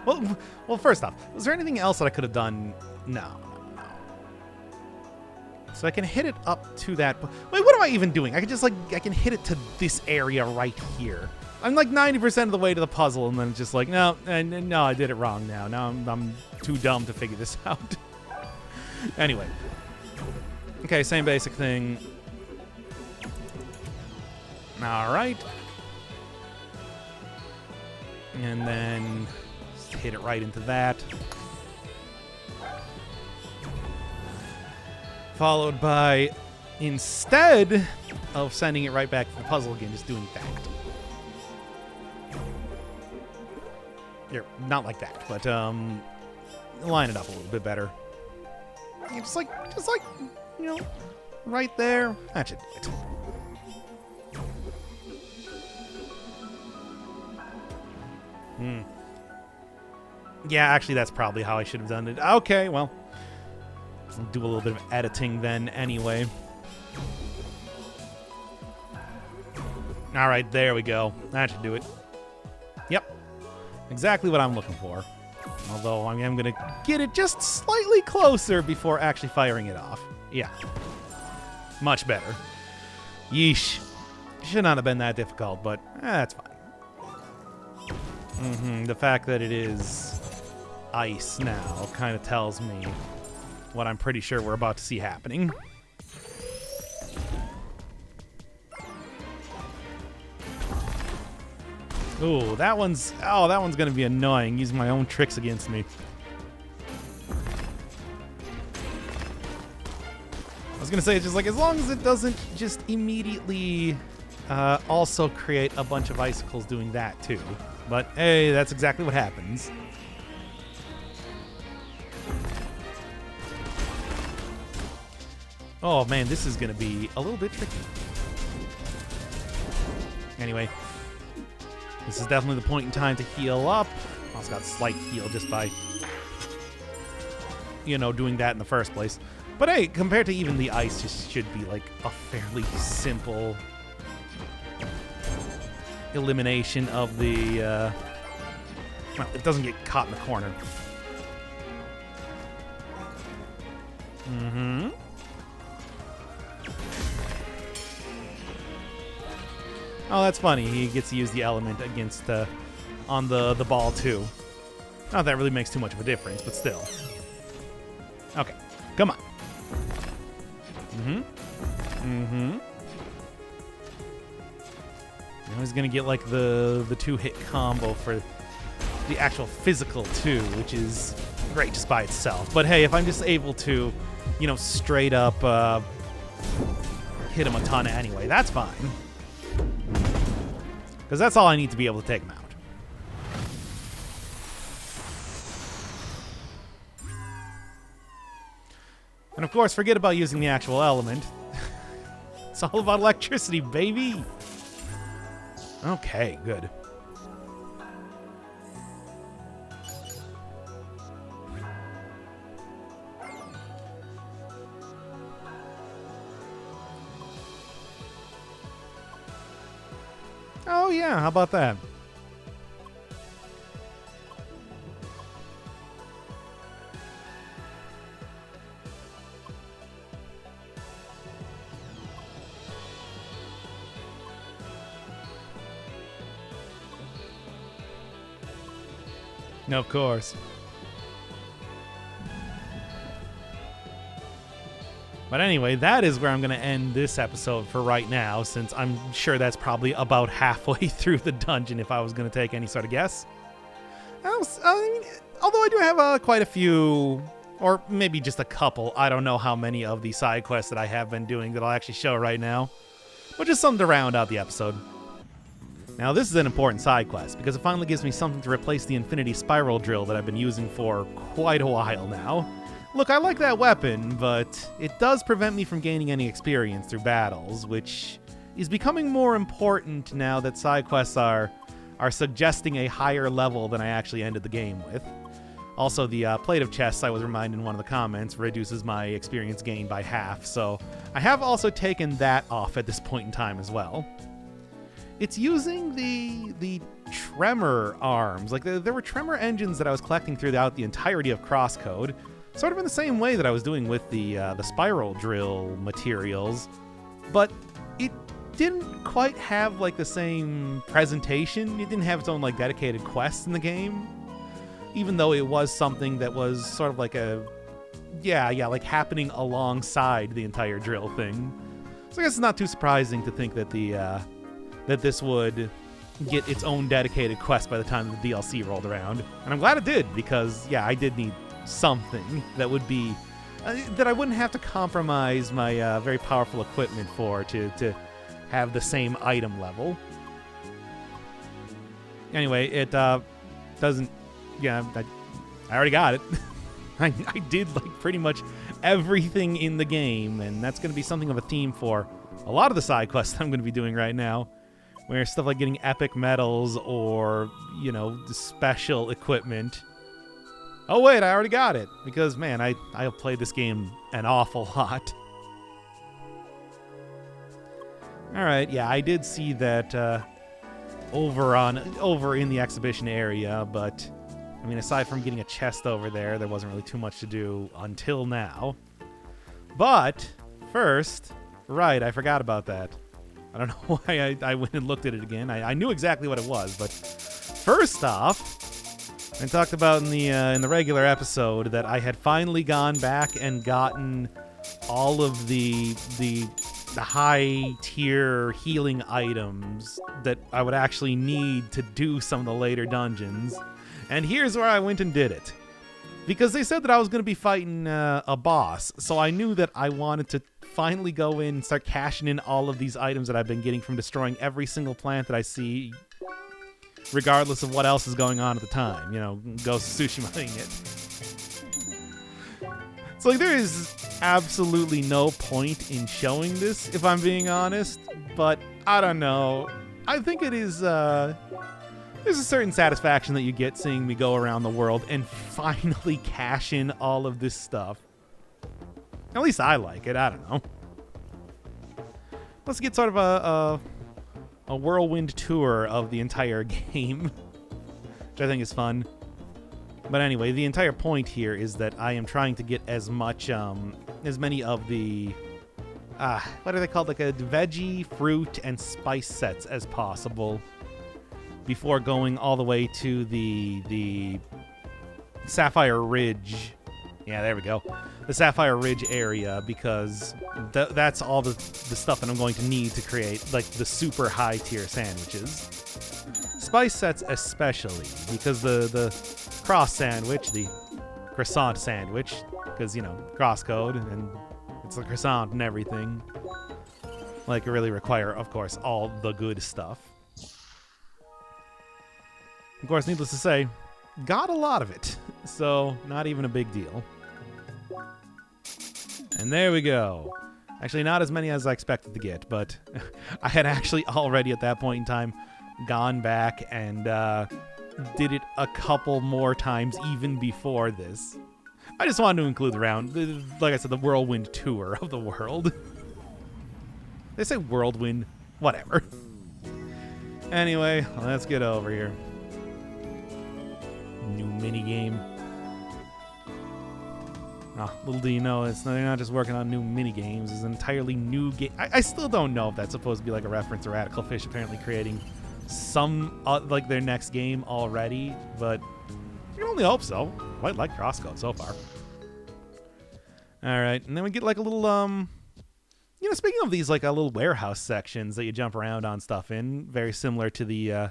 Well, first off, was there anything else that I could have done? No. So I can hit it up to that. Wait, what am I even doing? I can hit it to this area right here. I'm like 90% of the way to the puzzle, and then it's just like, no, I did it wrong now. Now I'm too dumb to figure this out. Anyway. Okay, same basic thing. All right. And then hit it right into that. Followed by, instead of sending it right back to the puzzle again, just doing that. Here, not like that, but line it up a little bit better. Yeah, just like, you know, right there. That should do it. Yeah, actually, that's probably how I should have done it. Okay, well, I'll do a little bit of editing then anyway. All right, there we go. That should do it. Yep, exactly what I'm looking for. Although I am going to get it just slightly closer before actually firing it off. Yeah, much better. Yeesh. Should not have been that difficult, but that's fine. The fact that it is ice now kind of tells me what I'm pretty sure we're about to see happening. Ooh, that one's going to be annoying, using my own tricks against me. I was going to say, it's just like, as long as it doesn't just immediately also create a bunch of icicles doing that too. But hey, that's exactly what happens. Oh man, this is going to be a little bit tricky. Anyway, this is definitely the point in time to heal up. Also got a slight heal just by, you know, doing that in the first place. But hey, compared to even the ice, just should be like a fairly simple elimination of the, well, it doesn't get caught in the corner. Oh, that's funny. He gets to use the element against on the ball too. Not that really makes too much of a difference, but still. Okay, come on. Now he's gonna get like the 2-hit combo for the actual physical too, which is great just by itself. But hey, if I'm just able to, you know, straight up hit him a ton anyway, that's fine. Because that's all I need to be able to take him out. And of course, forget about using the actual element. It's all about electricity, baby. Okay, good. Oh yeah, how about that? No, of course. But anyway, that is where I'm going to end this episode for right now, since I'm sure that's probably about halfway through the dungeon if I was going to take any sort of guess. I mean, Although I do have quite a few, or maybe just a couple. I don't know how many of the side quests that I have been doing that I'll actually show right now. But just something to round out the episode. Now this is an important side quest because it finally gives me something to replace the infinity spiral drill that I've been using for quite a while now. Look, I like that weapon, but it does prevent me from gaining any experience through battles, which is becoming more important now that side quests are suggesting a higher level than I actually ended the game with. Also, the plate of chests, I was reminded in one of the comments, reduces my experience gain by half, so I have also taken that off at this point in time as well. It's using the tremor arms. Like, there were tremor engines that I was collecting throughout the entirety of CrossCode, sort of in the same way that I was doing with the spiral drill materials, but it didn't quite have, like, the same presentation. It didn't have its own, like, dedicated quests in the game, even though it was something that was sort of like like happening alongside the entire drill thing. So I guess it's not too surprising to think that that this would get its own dedicated quest by the time the DLC rolled around. And I'm glad it did, because, yeah, I did need something that would be... that I wouldn't have to compromise my very powerful equipment for to have the same item level. Anyway, it doesn't... Yeah, I already got it. I did, like, pretty much everything in the game, and that's going to be something of a theme for a lot of the side quests I'm going to be doing right now, where stuff like getting epic medals or, you know, special equipment. Oh, wait, I already got it, because, man, I have played this game an awful lot. Alright, yeah, I did see that over in the exhibition area, but... I mean, aside from getting a chest over there wasn't really too much to do until now. But, first, right, I forgot about that. I don't know why I went and looked at it again. I knew exactly what it was, but first off, I talked about in the regular episode that I had finally gone back and gotten all of the high-tier healing items that I would actually need to do some of the later dungeons. And here's where I went and did it. Because they said that I was going to be fighting a boss, so I knew that I wanted to finally go in and start cashing in all of these items that I've been getting from destroying every single plant that I see, regardless of what else is going on at the time. You know, Ghost of Tsushima-ing it. So, like, there is absolutely no point in showing this, if I'm being honest, but I don't know. I think it is... There's a certain satisfaction that you get seeing me go around the world and finally cash in all of this stuff. At least I like it. I don't know. Let's get sort of a whirlwind tour of the entire game, which I think is fun. But anyway, the entire point here is that I am trying to get as much, as many of the, what are they called? Like a veggie, fruit, and spice sets as possible, before going all the way to the Sapphire Ridge. Yeah, there we go. The Sapphire Ridge area, because that's all the stuff that I'm going to need to create, like, the super high-tier sandwiches. Spice sets especially, because the cross sandwich, the croissant sandwich, because, you know, CrossCode, and it's a croissant and everything, like, really require, of course, all the good stuff. Of course, needless to say, got a lot of it, so not even a big deal. And there we go. Actually, not as many as I expected to get, but I had actually already at that point in time gone back and did it a couple more times even before this. I just wanted to include like I said, the whirlwind tour of the world. They say whirlwind, whatever. Anyway, let's get over here. New minigame. Oh, little do you know, they're not just working on new minigames. It's an entirely new game. I still don't know if that's supposed to be like a reference to Radical Fish apparently creating some, like, their next game already, but you can only hope so. Quite like CrossCode so far. Alright, and then we get like a little, you know, speaking of these, like, little warehouse sections that you jump around on stuff in, very similar to the,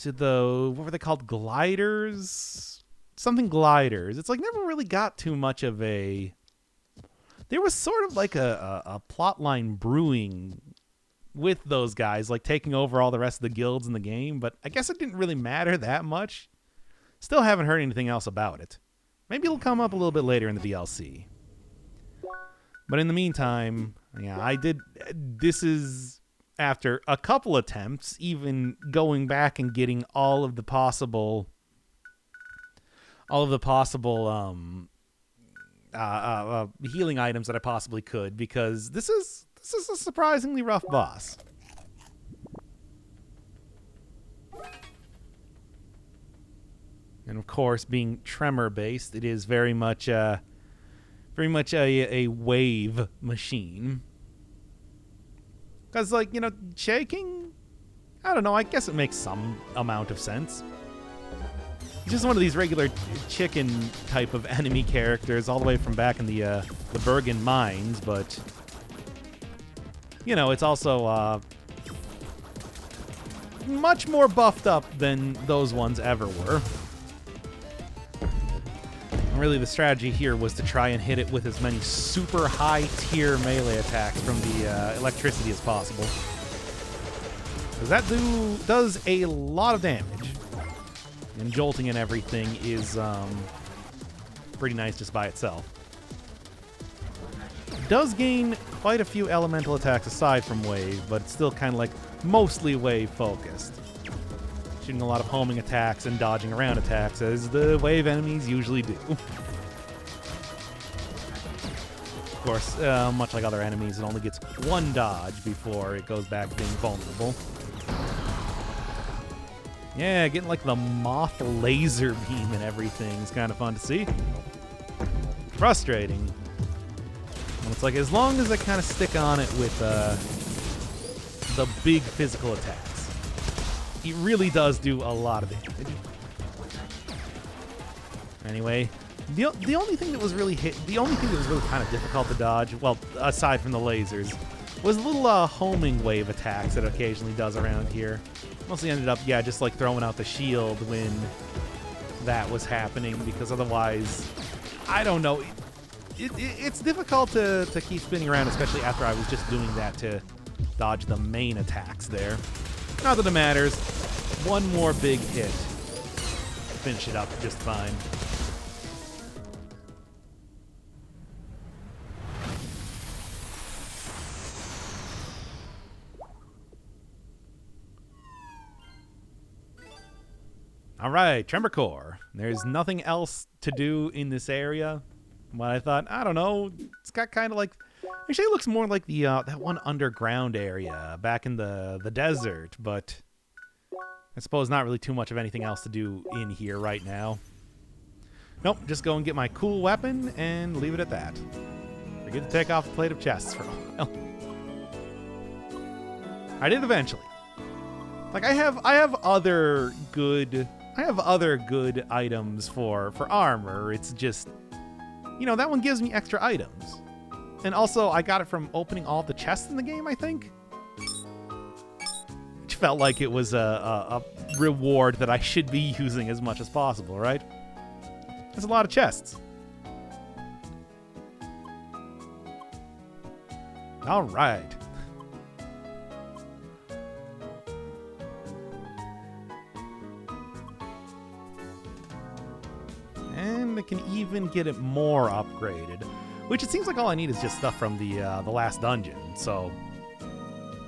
what were they called? Gliders? something gliders. It's like never really got too much of a... There was sort of like a plot line brewing with those guys, like taking over all the rest of the guilds in the game, but I guess it didn't really matter that much. Still haven't heard anything else about it. Maybe it'll come up a little bit later in the DLC. But in the meantime, yeah, this is after a couple attempts, even going back and getting all of the possible healing items that I possibly could, because this is a surprisingly rough boss. And of course, being tremor based, it is very much a wave machine. Because, like, shaking, I don't know, I guess it makes some amount of sense. It's just one of these regular chicken type of enemy characters, all the way from back in the Bergen mines, but it's also much more buffed up than those ones ever were. And really, the strategy here was to try and hit it with as many super high tier melee attacks from the electricity as possible, because that does a lot of damage. And jolting and everything is pretty nice just by itself. It does gain quite a few elemental attacks aside from wave, but it's still kind of like mostly wave focused. Shooting a lot of homing attacks and dodging around attacks, as the wave enemies usually do. Of course, much like other enemies, it only gets one dodge before it goes back to being vulnerable. Yeah, getting like the moth laser beam and everything is kind of fun to see. Frustrating. And it's like, as long as I kind of stick on it with the big physical attacks, it really does do a lot of damage. Anyway, the only thing that was really kind of difficult to dodge, well, aside from the lasers, was little homing wave attacks that it occasionally does around here. Mostly ended up, just like throwing out the shield when that was happening, because otherwise, I don't know, it's difficult to keep spinning around, especially after I was just doing that to dodge the main attacks there. Not that it matters. One more big hit. Finish it up just fine. All right, Tremor Core. There's nothing else to do in this area. But I thought, I don't know, it's got kind of like... Actually, it looks more like the that one underground area back in the desert, but I suppose not really too much of anything else to do in here right now. Nope, just go and get my cool weapon and leave it at that. Forget to take off the plate of chests for a while. I did eventually. Like, I have other good items for armor. It's just, that one gives me extra items. And also, I got it from opening all the chests in the game, I think. Which felt like it was a reward that I should be using as much as possible, right? That's a lot of chests. All right. And I can even get it more upgraded. Which it seems like all I need is just stuff from the last dungeon, so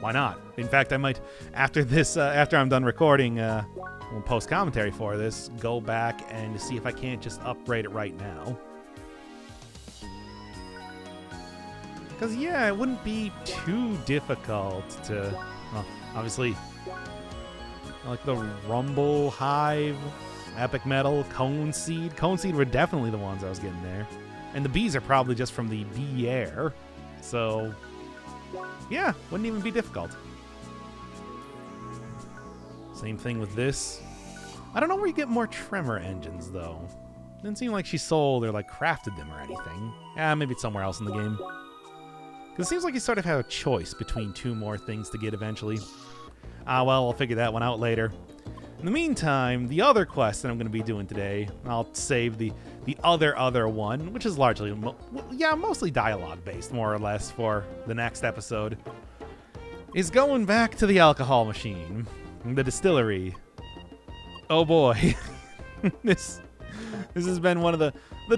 why not? In fact, I might, after I'm done recording, we'll post commentary for this, go back and see if I can't just upgrade it right now. Because, yeah, it wouldn't be too difficult to, well, obviously, like the Rumble Hive, Epic Metal, Cone Seed. Cone Seed were definitely the ones I was getting there. And the bees are probably just from the bee air. So, yeah, wouldn't even be difficult. Same thing with this. I don't know where you get more tremor engines, though. Didn't seem like she sold or, like, crafted them or anything. Yeah, maybe it's somewhere else in the game. Because it seems like you sort of have a choice between two more things to get eventually. Well, I'll figure that one out later. In the meantime, the other quest that I'm going to be doing today, I'll save the other one, which is largely, mostly dialogue-based, more or less, for the next episode, is going back to the alcohol machine, the distillery. Oh boy. This has been one of the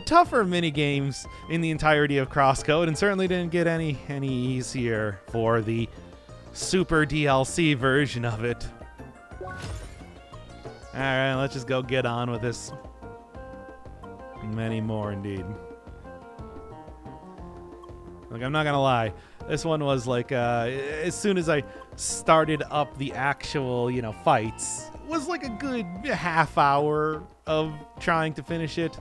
tougher mini-games in the entirety of CrossCode, and certainly didn't get any easier for the super DLC version of it. Alright, let's just go get on with this. Many more, indeed. Like, I'm not gonna lie. This one was like, as soon as I started up the actual, fights, it was like a good half hour of trying to finish it.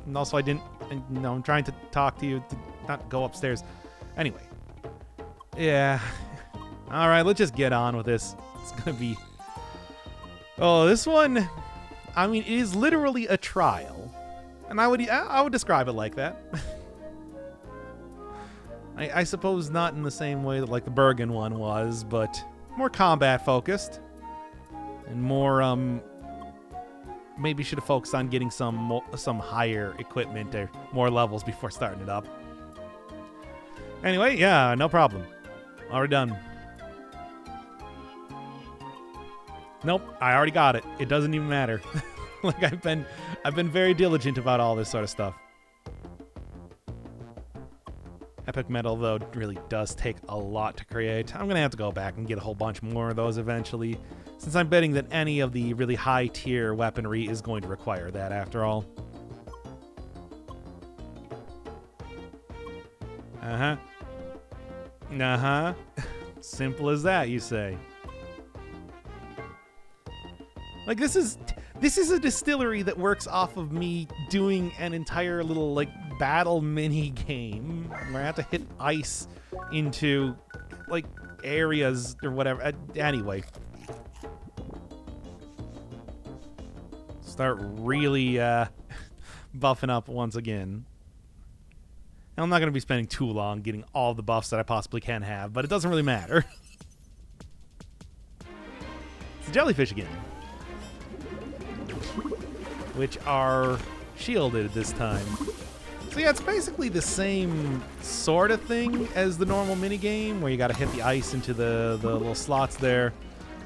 And also I'm trying to talk to you to not go upstairs. Anyway. Yeah. Alright, let's just get on with this. It's gonna be... Oh, this one, I mean, it is literally a trial. And I would describe it like that. I suppose not in the same way that, like, the Bergen one was, but more combat-focused. And more, maybe should have focused on getting some higher equipment or more levels before starting it up. Anyway, yeah, no problem. Already done. Nope, I already got it. It doesn't even matter. Like, I've been very diligent about all this sort of stuff. Epic Metal, though, really does take a lot to create. I'm gonna have to go back and get a whole bunch more of those eventually, since I'm betting that any of the really high-tier weaponry is going to require that, after all. Uh-huh. Uh-huh. Simple as that, you say. Like, this is a distillery that works off of me doing an entire little, like, battle mini game where I have to hit ice into, like, areas or whatever. Anyway. Start really buffing up once again. And I'm not going to be spending too long getting all the buffs that I possibly can have, but it doesn't really matter. It's the jellyfish again. Which are shielded this time. So yeah, it's basically the same sort of thing as the normal minigame, where you gotta hit the ice into the little slots there,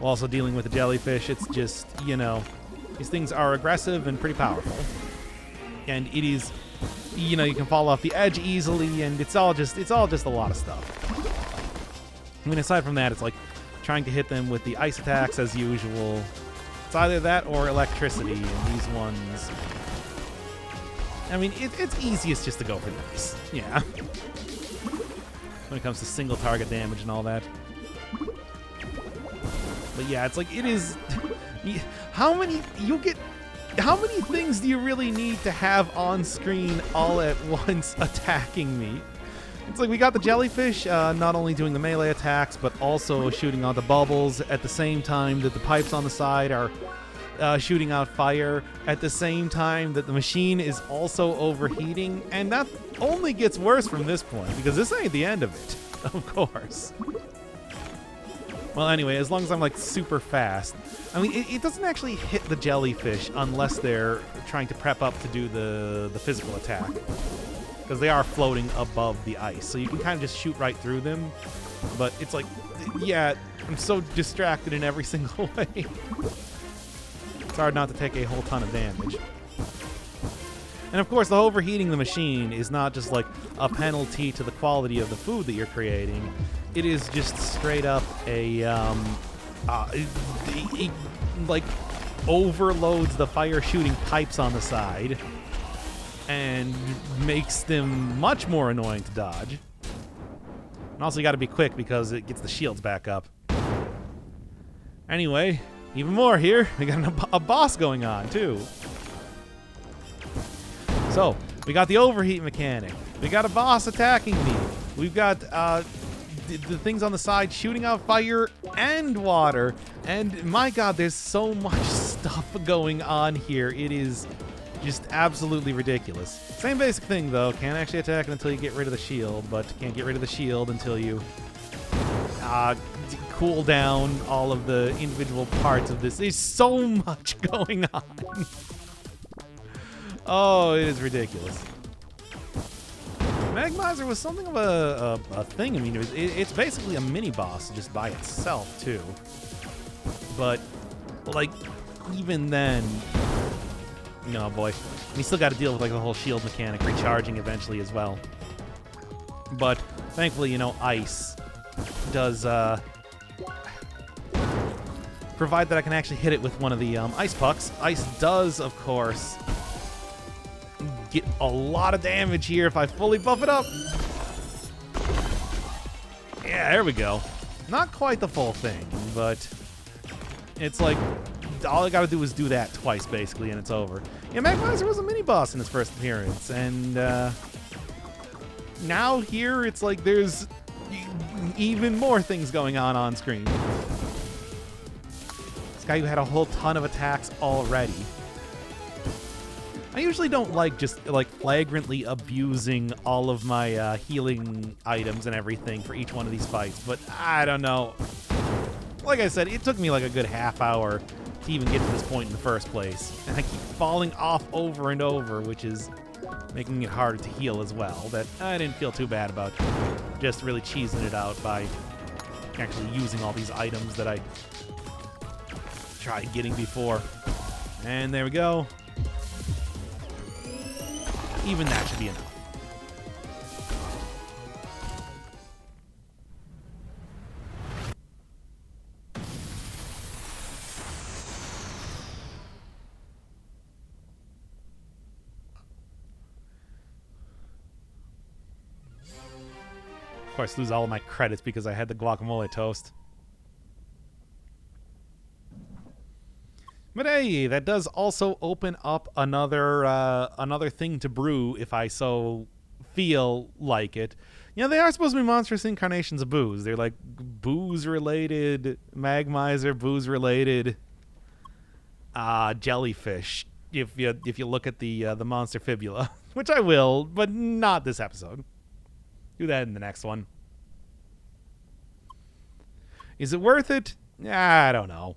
while also dealing with the jellyfish. It's just, these things are aggressive and pretty powerful. And it is, you can fall off the edge easily, and it's all just a lot of stuff. I mean, aside from that, it's like trying to hit them with the ice attacks as usual. It's either that or electricity, and these ones... I mean, it's easiest just to go for this. Yeah. When it comes to single target damage and all that. But yeah, it's like, it is... How many things do you really need to have on screen all at once attacking me? It's like we got the jellyfish not only doing the melee attacks, but also shooting onto bubbles at the same time that the pipes on the side are shooting out fire, at the same time that the machine is also overheating. And that only gets worse from this point, because this ain't the end of it, of course. Well, anyway, as long as I'm, like, super fast. I mean, it doesn't actually hit the jellyfish unless they're trying to prep up to do the physical attack. Because they are floating above the ice, so you can kind of just shoot right through them. But it's like, yeah, I'm so distracted in every single way. It's hard not to take a whole ton of damage. And of course, the overheating the machine is not just like a penalty to the quality of the food that you're creating. It is just straight up a, like, overloads the fire shooting pipes on the side. And makes them much more annoying to dodge. And also you gotta be quick because it gets the shields back up. Anyway, even more here. We got a boss going on, too. So, we got the overheat mechanic. We got a boss attacking me. We've got the things on the side shooting out fire and water. And my god, there's so much stuff going on here. It is... just absolutely ridiculous. Same basic thing, though. Can't actually attack it until you get rid of the shield, but can't get rid of the shield until you cool down all of the individual parts of this. There's so much going on. Oh, it is ridiculous. Magmizer was something of a thing. I mean, it's basically a mini-boss just by itself, too. But, like, even then... No, boy. We still got to deal with, like, the whole shield mechanic recharging eventually as well. But, thankfully, you know, ice does, provide that I can actually hit it with one of the, ice pucks. Ice does, of course... get a lot of damage here if I fully buff it up. Yeah, there we go. Not quite the full thing, but it's like all I gotta do is do that twice, basically, and it's over. Yeah, Magmizer was a mini-boss in his first appearance, and now here it's like there's even more things going on screen. This guy who had a whole ton of attacks already. I usually don't like just like flagrantly abusing all of my healing items and everything for each one of these fights, but I don't know. Like I said, it took me like a good half hour to even get to this point in the first place, and I keep falling off over and over, which is making it harder to heal as well. That I didn't feel too bad about just really cheesing it out by actually using all these items that I tried getting before. And there we go. Even that should be enough. Of course, lose all of my credits because I had the guacamole toast. But hey, that does also open up another another thing to brew if I so feel like it. You know, they are supposed to be monstrous incarnations of booze. They're like booze-related Magmizer, booze-related jellyfish. If you look at the monster fibula, which I will, but not this episode. Do that in the next one. Is it worth it? I don't know.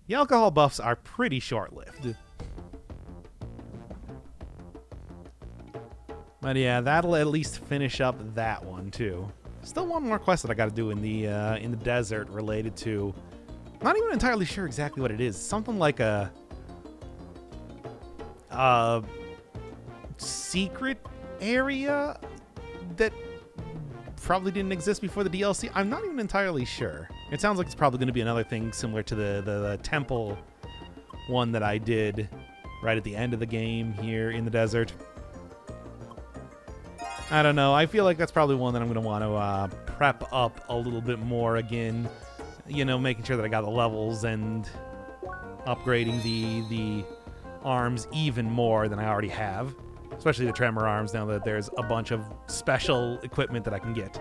The alcohol buffs are pretty short-lived. But yeah, that'll at least finish up that one too. Still one more quest that I got to do in the desert related to. Not even entirely sure exactly what it is. Something like a secret area that probably didn't exist before the DLC. I'm not even entirely sure. It sounds like it's probably going to be another thing similar to the temple one that I did right at the end of the game here in the desert. I don't know. I feel like that's probably one that I'm going to want to prep up a little bit more again. You know, making sure that I got the levels and upgrading the arms even more than I already have. Especially the tremor arms now that there's a bunch of special equipment that I can get.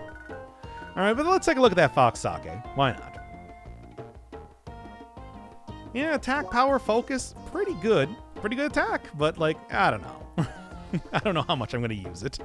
Alright, but let's take a look at that Fox Sake. Why not? Yeah, attack, power, focus, pretty good. Pretty good attack, but like, I don't know. I don't know how much I'm going to use it.